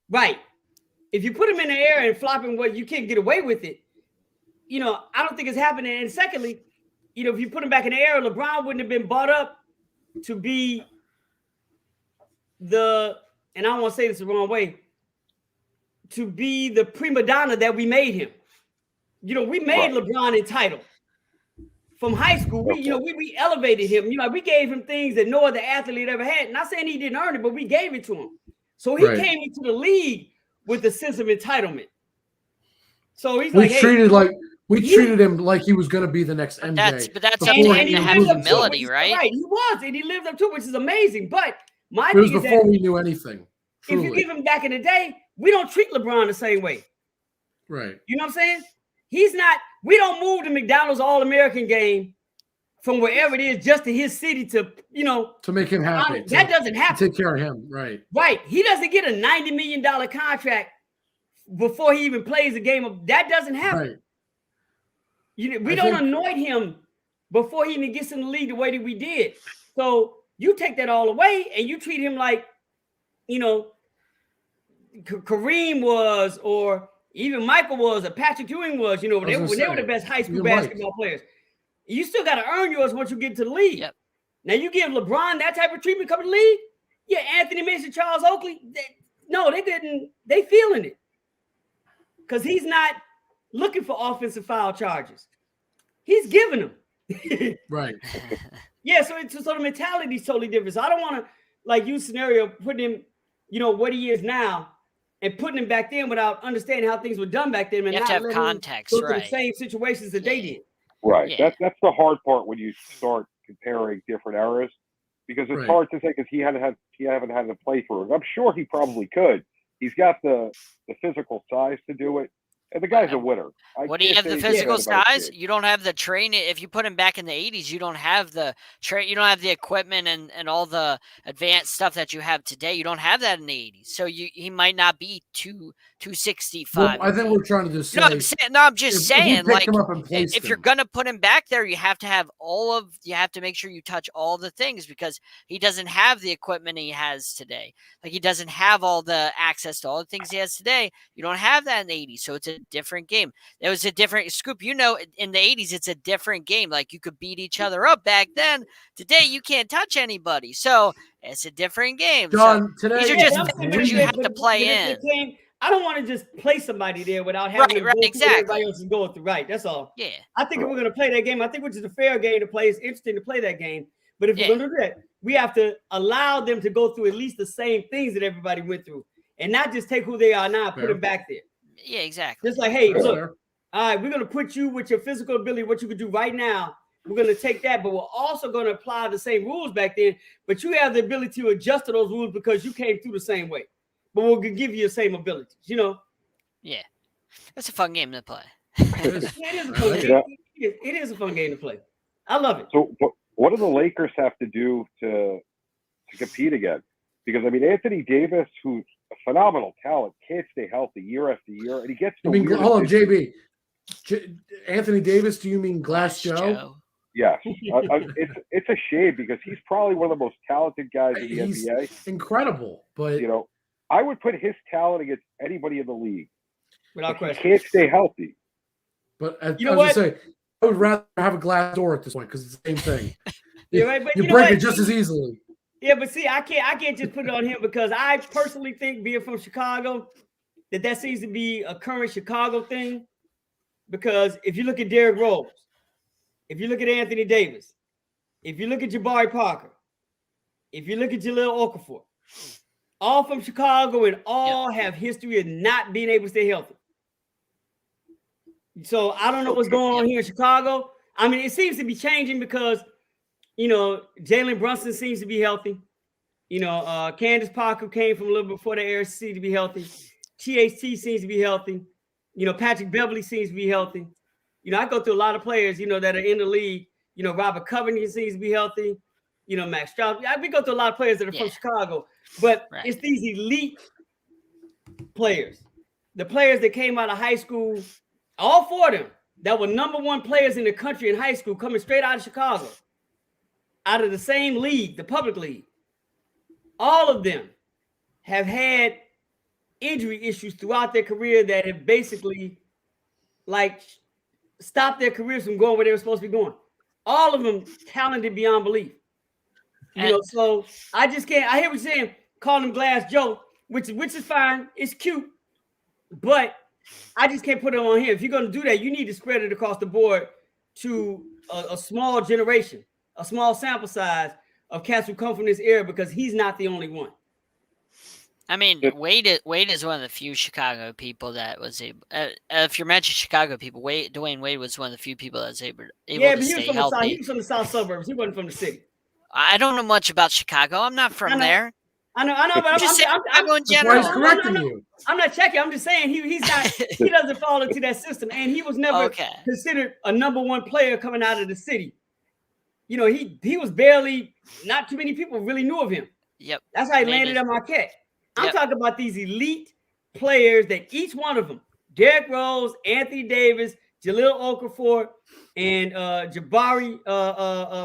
Right. If you put him in the air and flop him, you can't get away with it. I don't think it's happening. And secondly, if you put him back in the air, LeBron wouldn't have been brought up to be and I don't want to say this the wrong way, to be the prima donna that we made him. We made LeBron entitled. From high school, we elevated him. We gave him things that no other athlete ever had. Not saying he didn't earn it, but we gave it to him. So he came into the league with a sense of entitlement. So he's treated him like he was going to be the next MJ. But that's something to have humility, right? Right, he was, and he lived up to it, which is amazing. But my thing is before we knew anything. Truly. If you give him back in the day, we don't treat LeBron the same way. Right. You know what I'm saying? He's not. We don't move the McDonald's All-American game from wherever it is just to his city to make him happy. That doesn't happen. Take care of him, right? Right. He doesn't get a $90 million contract before he even plays a game. That doesn't happen. Right. We don't anoint him before he even gets in the league the way that we did. So you take that all away and you treat him like, Kareem was, or even Michael was, or Patrick Ewing was, when they were the best high school basketball players. You still got to earn yours once you get to the league. Yep. Now, you give LeBron that type of treatment coming to the league? Yeah, Anthony Mason, Charles Oakley, they didn't. They feeling it. Because he's not looking for offensive foul charges. He's giving them. Right. Yeah, so the mentality is totally different. So I don't want to, use scenario, putting him, what he is now, and putting him back then without understanding how things were done back then, and you have not to have context, go through the same situations that they did. Right. Yeah. That's the hard part when you start comparing different eras, because it's hard to say because he haven't had to play for it. I'm sure he probably could. He's got the physical size to do it. And the guy's a winner. What do you have the physical size? You don't have the training. If you put him back in the 80s, you don't have the you don't have the equipment and all the advanced stuff that you have today. You don't have that in the 80s. So he might not be 265. Well, I think we're trying to just say. I'm just saying, like, if you're gonna put him back there, you have to have you have to make sure you touch all the things, because he doesn't have the equipment he has today. Like, he doesn't have all the access to all the things he has today. You don't have that in the 80s. So it's a different game. It was a different scoop. In the 80s, it's a different game. Like, you could beat each other up back then. Today, you can't touch anybody. So it's a different game. John, so today, these are just factors you have to play in. I don't want to just play somebody there without having to go through what everybody else is going through. Right, that's all. Yeah. I think if we're going to play that game, I think which is a fair game to play. It's interesting to play that game. But if we're going to do that, we have to allow them to go through at least the same things that everybody went through, and not just take who they are now and put them back there. Yeah, exactly. Just like, hey, look, all right, we're going to put you with your physical ability, what you can do right now. We're going to take that, but we're also going to apply the same rules back then. But you have the ability to adjust to those rules because you came through the same way. But we'll give you the same abilities, Yeah. That's a fun game to play. It is a fun game. It is a fun game to play. I love it. So what do the Lakers have to do to compete again? Because, Anthony Davis, who's a phenomenal talent, can't stay healthy year after year, and he gets the hold on, JB. Anthony Davis, do you mean Glass Joe? Yes. It's a shame because he's probably one of the most talented guys in the NBA. Incredible, but I would put his talent against anybody in the league. Without question. He can't stay healthy. But I would rather have a glass door at this point because it's the same thing. But you break it just as easily. Yeah, but see, I can't just put it on him because I personally think, being from Chicago, that seems to be a current Chicago thing. Because if you look at Derrick Rose, if you look at Anthony Davis, if you look at Jabari Parker, if you look at Jahlil Okafor, all from Chicago, and all have history of not being able to stay healthy. So I don't know what's going on here in Chicago. I mean, it seems to be changing because, Jalen Brunson seems to be healthy. Candace Parker came from a little before the era, seems to be healthy. THT seems to be healthy. Patrick Beverly seems to be healthy. I go through a lot of players, that are in the league. Robert Covington seems to be healthy. Max Stroud. We go through a lot of players that are from Chicago, but it's these elite players. The players that came out of high school, all 4 of them, that were number 1 players in the country in high school, coming straight out of Chicago, out of the same league, the public league. All of them have had injury issues throughout their career that have basically stopped their careers from going where they were supposed to be going. All of them talented beyond belief. So I just can't. I hear what you're saying, calling him Glass Joe, which is fine. It's cute, but I just can't put it on him. If you're going to do that, you need to spread it across the board to a small generation, a small sample size of cats who come from this era, because he's not the only one. I mean, Wade is one of the few Chicago people that was able. If you're mentioning Chicago people, Dwayne Wade was one of the few people that was able to stay healthy. He was from the south suburbs. He wasn't from the city. I don't know much about Chicago. I'm not from there. I know, but I'm just saying Chicago in That's why general. he's correcting you. I'm not checking. I'm just saying he's not. He doesn't fall into that system, and he was never considered a number 1 player coming out of the city. He was barely. Not too many people really knew of him. Yep. That's how he landed at Marquette. I'm talking about these elite players that each one of them, Derrick Rose, Anthony Davis, Jahlil Okafor, and Jabari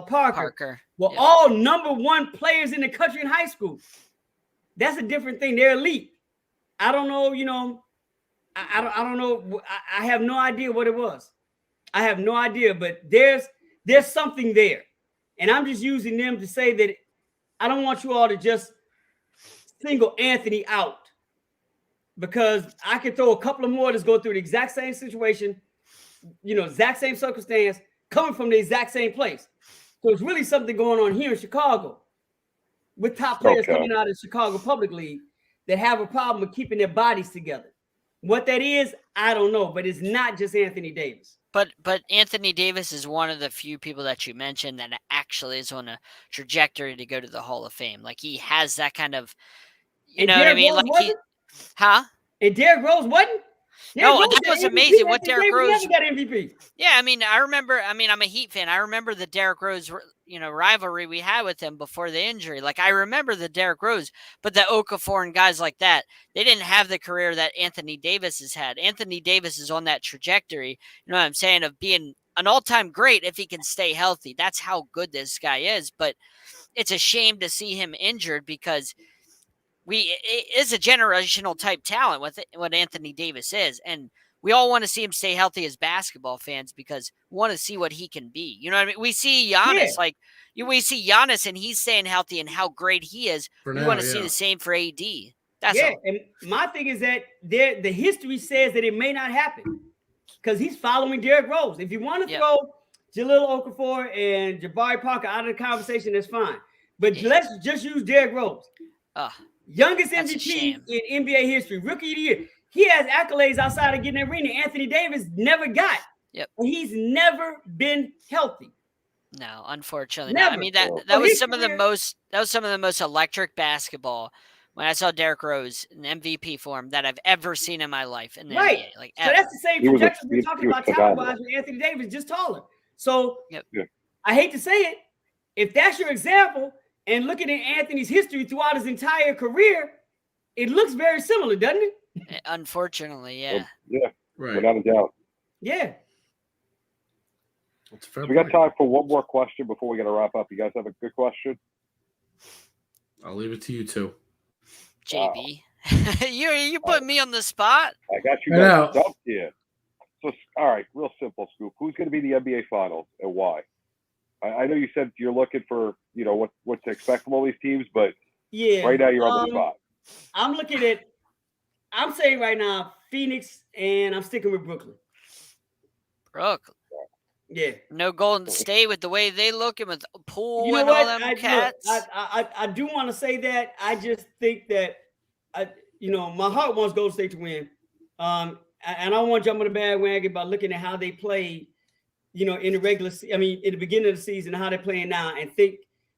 Parker. Were all number 1 players in the country in high school. That's a different thing. They're elite. I don't know, I don't know. I have no idea what it was. I have no idea, but there's something there. And I'm just using them to say that I don't want you all to just single Anthony out, because I could throw a couple of more that's go through the exact same situation, exact same circumstance, coming from the exact same place. So it's really something going on here in Chicago with top players coming out of the Chicago Public League that have a problem with keeping their bodies together. What that is, I don't know, but it's not just Anthony Davis. But Anthony Davis is one of the few people that you mentioned that actually is on a trajectory to go to the Hall of Fame. Like, he has that kind of, you know what I mean? Like, And Derrick Rose wasn't? No, that was amazing. What Derrick Rose got MVP. Yeah, I mean, I'm a Heat fan. I remember the Derrick Rose, rivalry we had with him before the injury. Like, I remember the Derrick Rose, but the Okafor and guys like that, they didn't have the career that Anthony Davis has had. Anthony Davis is on that trajectory, you know what I'm saying, of being an all-time great if he can stay healthy. That's how good this guy is. But it's a shame to see him injured, because it is a generational type talent with what Anthony Davis is. And we all want to see him stay healthy as basketball fans, because we want to see what he can be. You know what I mean? We see Giannis, we see Giannis and he's staying healthy and how great he is. We want to see the same for AD. That's all. And my thing is that the history says that it may not happen, because he's following Derrick Rose. If you want to throw Jahlil Okafor and Jabari Parker out of the conversation, that's fine. But let's just use Derrick Rose. Youngest MVP in NBA history, rookie of the year. He has accolades outside of getting that ring that Anthony Davis never got. Yep. He's never been healthy. No, unfortunately. Never. I mean, that was some of the most electric basketball when I saw Derrick Rose in MVP form that I've ever seen in my life in the NBA. Like, so that's the same trajectory we're talking about talent-wise with Anthony Davis, just taller. So I hate to say it, if that's your example, and looking at Anthony's history throughout his entire career, it looks very similar, doesn't it? Unfortunately, yeah. Right. Without a doubt. Yeah. So we got time for one more question before we got to wrap up. You guys have a good question? I'll leave it to you two. JB. You put me on the spot. I got you guys dumped here. So, all right, real simple, Scoop. Who's going to be the NBA Finals and why? I know you said you're looking for, what to expect from all these teams, but right now you're on the spot. I'm saying right now, Phoenix, and I'm sticking with Brooklyn. Yeah. No Golden State with the way they look and with Poole and all them cats. I do want to say that. I just think that my heart wants Golden State to win. And I don't want to jump on the bandwagon by looking at how they played, in the beginning of the season, how they're playing now, and think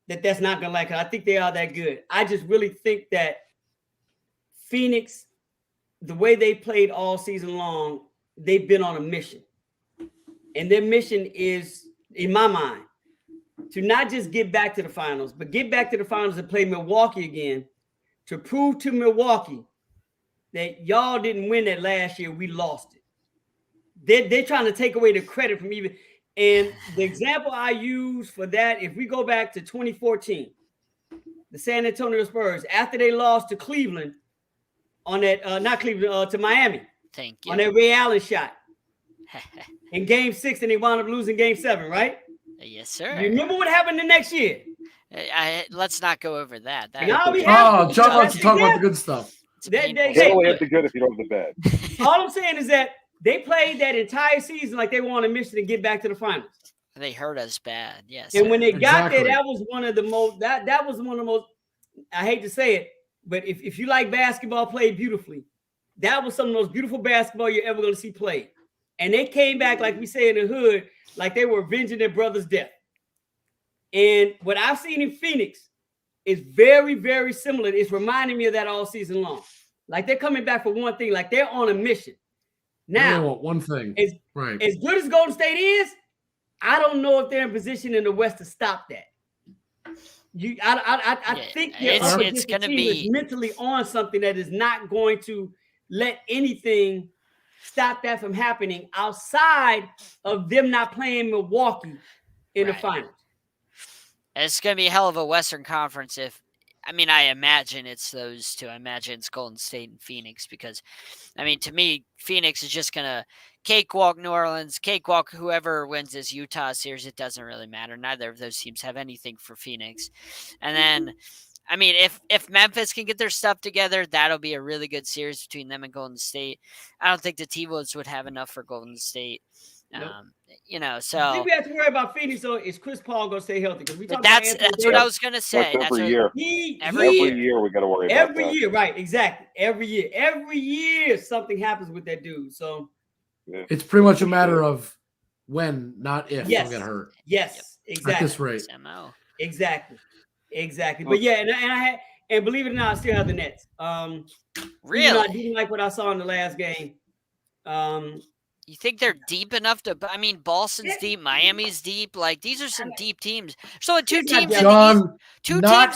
that that's not going to like it. I think they are that good. I just really think that Phoenix, the way they played all season long, they've been on a mission. And their mission is, in my mind, to not just get back to the finals, but get back to the finals and play Milwaukee again, to prove to Milwaukee that y'all didn't win that last year. We lost it. They're trying to take away the credit from even. And the example I use for that, if we go back to 2014, the San Antonio Spurs, after they lost to Cleveland on that, to Miami. Thank you. On that Ray Allen shot in Game 6, and they wound up losing Game 7, right? Yes, sir. You remember what happened the next year? Let's not go over that. John wants to talk about the good stuff. You can't only have the good if you don't have the bad. All I'm saying is that they played that entire season like they were on a mission to get back to the finals. They hurt us bad, yes. And when they got there, that was one of the most. That was one of the most. I hate to say it, but if you like basketball played beautifully, that was some of the most beautiful basketball you're ever going to see played. And they came back, like we say in the hood, like they were avenging their brother's death. And what I've seen in Phoenix is very, very similar. It's reminding me of that all season long. Like they're coming back for one thing, like they're on a mission. Now, one thing. As good as Golden State is, I don't know if they're in position in the West to stop that. I think it's going to be mentally on something that is not going to let anything stop that from happening outside of them not playing Milwaukee in the finals. It's going to be a hell of a Western Conference I imagine it's those two. I imagine it's Golden State and Phoenix because, to me, Phoenix is just going to cakewalk New Orleans, cakewalk whoever wins this Utah series. It doesn't really matter. Neither of those teams have anything for Phoenix. And then, if Memphis can get their stuff together, that'll be a really good series between them and Golden State. I don't think the T-Wolves would have enough for Golden State. Nope. So I think we have to worry about Phoenix. So is Chris Paul going to stay healthy? Because that's what I was going to say. Every year we got to worry about every year, right? Exactly. Every year something happens with that dude. So it's pretty much a matter of when, not if. Yes. He'll get hurt. Yes, exactly. At this rate. Exactly. But yeah, and believe it or not, I still have the Nets. Really? I didn't like what I saw in the last game. You think they're deep enough to? Boston's deep, Miami's deep. Like these are some deep teams. There's only two teams.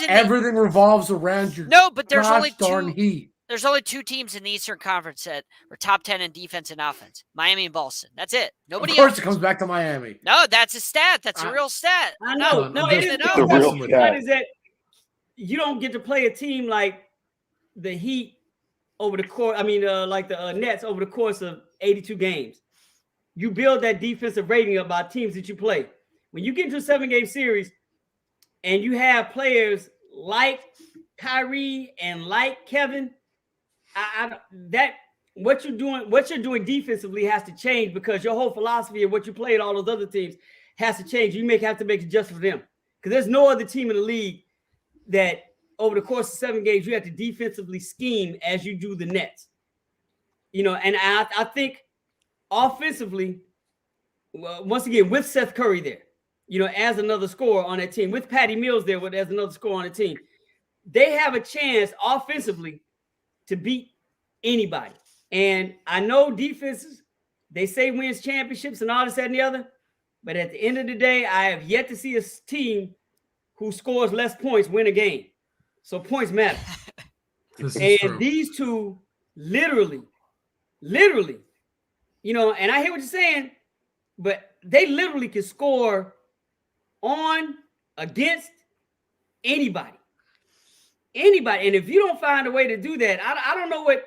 Everything revolves around your. No, but there's only darn Heat. There's only two teams in the Eastern Conference that were top 10 in defense and offense: Miami and Boston. That's it. Nobody. Of course, else. it comes back to Miami. No, that's a stat. That's a real stat. I know. No, it is a real stat. Is that you don't get to play a team like the Heat over the course. Like the Nets over the course of 82 games. You build that defensive rating up by teams that you play. When you get into a 7-game series and you have players like Kyrie and like Kevin, what you're doing defensively has to change because your whole philosophy of what you play at all those other teams has to change. You have to make adjustments for them because there's no other team in the league that over the course of 7 games you have to defensively scheme as you do the Nets. And I think offensively, once again, with Seth Curry there, as another scorer on that team, with Patty Mills there as another scorer on the team, they have a chance offensively to beat anybody. And I know defenses, they say wins championships and all this, that, and the other. But at the end of the day, I have yet to see a team who scores less points win a game. So points matter. And these two literally, and I hear what you're saying, but they literally can score on, against anybody. And if you don't find a way to do that, I don't know what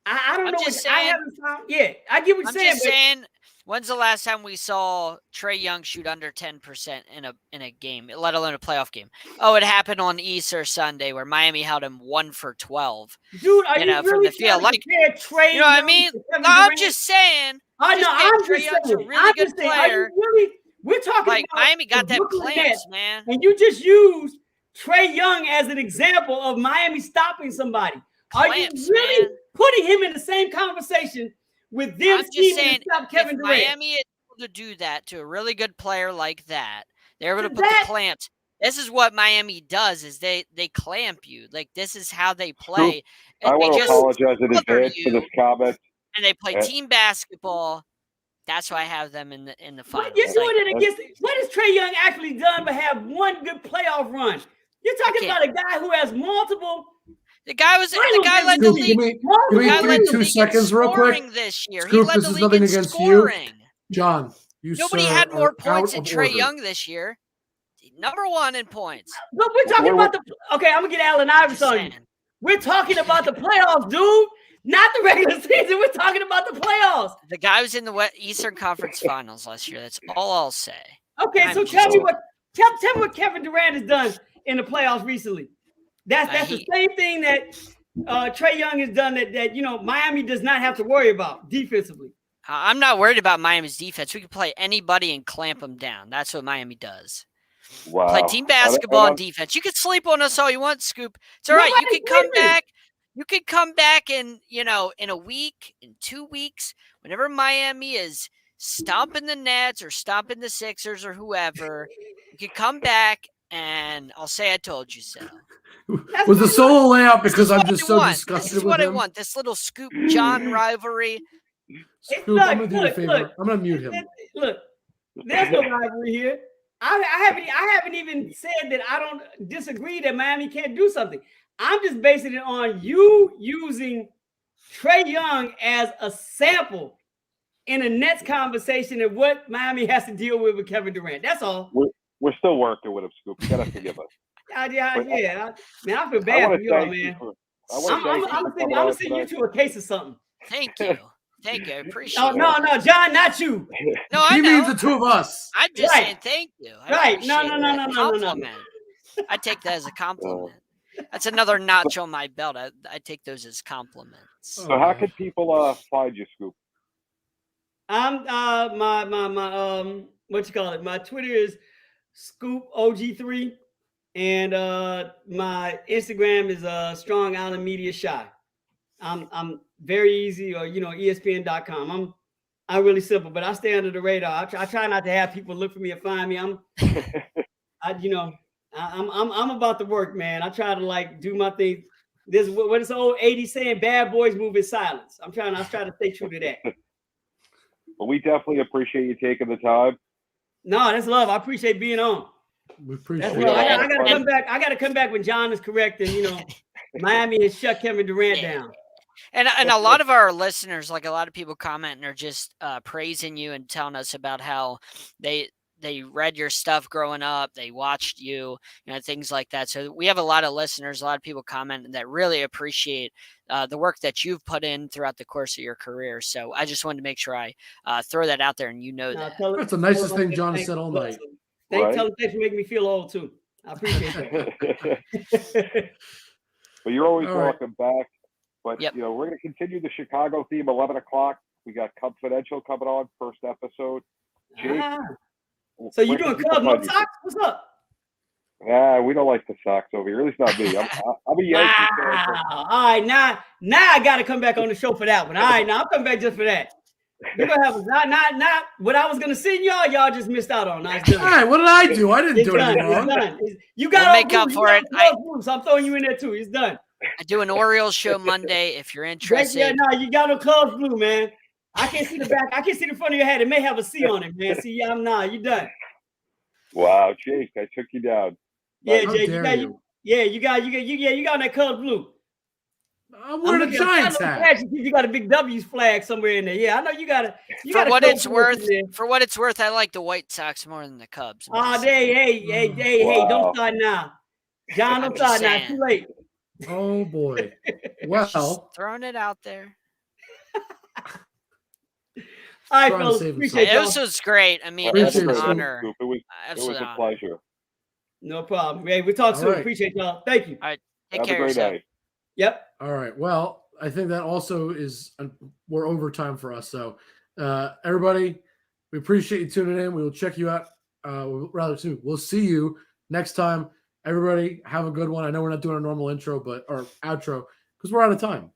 I don't know what I haven't found. Yeah, I get what you're saying. When's the last time we saw Trae Young shoot under 10% in a game, let alone a playoff game? Oh, it happened on Easter Sunday where Miami held him 1 for 12. Dude, are you really from the field? Like, Trae? You know what I mean? No, I'm just saying. I know. I'm just saying. A really good player. We're talking like about Miami got that clamps, man. And you just used Trae Young as an example of Miami stopping somebody. Are you clamps, really man. putting him in the same conversation with them I'm just scheming saying, to stop Kevin if Durant? Miami is able to do that to a really good player like that, they're able to To put the that- clamps. This is what Miami does: is they clamp you. Like this is how they play. And I they want to just apologize in smother advance for this you, comment. and they play Uh, team basketball. That's why I have them in the What finals. you're doing Like, it against? What has Trae Young actually done but have one good playoff run? You're talking about a guy who has multiple. the guy led the Scoop, league. give me Guy led the 2 league in seconds real quick. scoring this year. He Scoop, led this the is league nothing in against scoring. you. John, you Nobody sir, had more are points out than of Trae order. Young this year. Number 1 in points. But we're talking about the. Okay, I'm gonna get Allen Iverson on you. Saying. We're talking about the playoffs, dude. Not the regular season. We're talking about the playoffs. The guy was in the Eastern Conference Finals last year. That's all I'll say. Okay, so tell me what Kevin Durant has done in the playoffs recently. That's the same thing that Trae Young has done that Miami does not have to worry about defensively. I'm not worried about Miami's defense. We can play anybody and clamp them down. That's what Miami does. Wow. Play team basketball and defense. You can sleep on us all you want, Scoop. It's all right. You can come back. You can come back in a week, in 2 weeks, whenever Miami is stomping the Nets or stomping the Sixers or whoever. You can come back and I'll say I told you so. Was the solo layup because I'm just so disgusted This is with what him? I want. This little Scoop John rivalry. Scoop, I'm gonna do you a favor. I'm gonna mute him. Look, there's no rivalry here. I haven't even said that I don't disagree that Miami can't do something. I'm just basing it on you using Trae Young as a sample in a Nets conversation of what Miami has to deal with Kevin Durant. That's all. We're still working with him, Scoop. You gotta forgive us. Yeah. Man, I feel bad for you all, man. I'm gonna send you to a case of something. Thank you. Thank you. I appreciate it. No, John, not you. No, I He know. means the two of us. I'm just saying thank you. No. Compliment. I take that as a compliment. That's another notch on my belt. I take those as compliments. So how can people find you, Scoop? I'm my what you call it? My Twitter is Scoop OG3, and my Instagram is Strong Island Media Shy. I'm very easy, or ESPN.com. I'm really simple, but I stay under the radar. I try not to have people look for me or find me. I'm about the work, man. I try to do my thing. This what is the old 80s saying, bad boys move in silence. I try to stay true to that. Well, we definitely appreciate you taking the time. No, that's love. I appreciate being on. We appreciate it. I gotta come back. I gotta come back when John is correct, and Miami has shut Kevin Durant down. And a lot of our listeners, like a lot of people commenting, are just praising you and telling us about how they read your stuff growing up, they watched you, things like that. So we have a lot of listeners, a lot of people commenting that really appreciate the work that you've put in throughout the course of your career. So I just wanted to make sure I throw that out there, and that. That's the nicest thing John has said all night. Thanks for making me feel old too. I appreciate that. But you're always welcome back. But yep. We're going to continue the Chicago theme. 11 o'clock. We got Confidential coming on, first episode. Jake, so you doing Cubs no socks? What's up? We don't like the Sox over here. At least not me. I'm a Yankee fan. All right, now I got to come back on the show for that one. All right, now I'm coming back just for that. You're gonna have not what I was gonna send y'all. Y'all just missed out on. Nice done. All right, what did I do? I didn't do anything wrong. You got to make up for it. So I'm throwing you in there too. It's done. I do an Orioles show Monday if you're interested. Yeah, no, you got no Cubs blue, man. I can't see the back. I can't see the front of your head. It may have a C on it, man. See, you're done. Wow, Jake, I took you down. Yeah, Jake, you got that Cubs blue. I'm wearing a Giants hat. You got a big W's flag somewhere in there. Yeah, I know you got it. For what it's worth, I like the White Sox more than the Cubs. Hey, don't start now. John, don't start now. Too late. Oh boy. Well, just throwing it out there. All right, fellas. Appreciate it. This was great. I mean, it was an honor. It was a pleasure. No problem. Hey, we talk soon. Right. Appreciate y'all. Thank you. All right. Take care of yourself. Yep. All right. Well, I think that also is we're overtime for us. So, everybody, we appreciate you tuning in. We will check you out rather soon. We'll see you next time. Everybody, have a good one. I know we're not doing a normal intro, or outro. because we're out of time.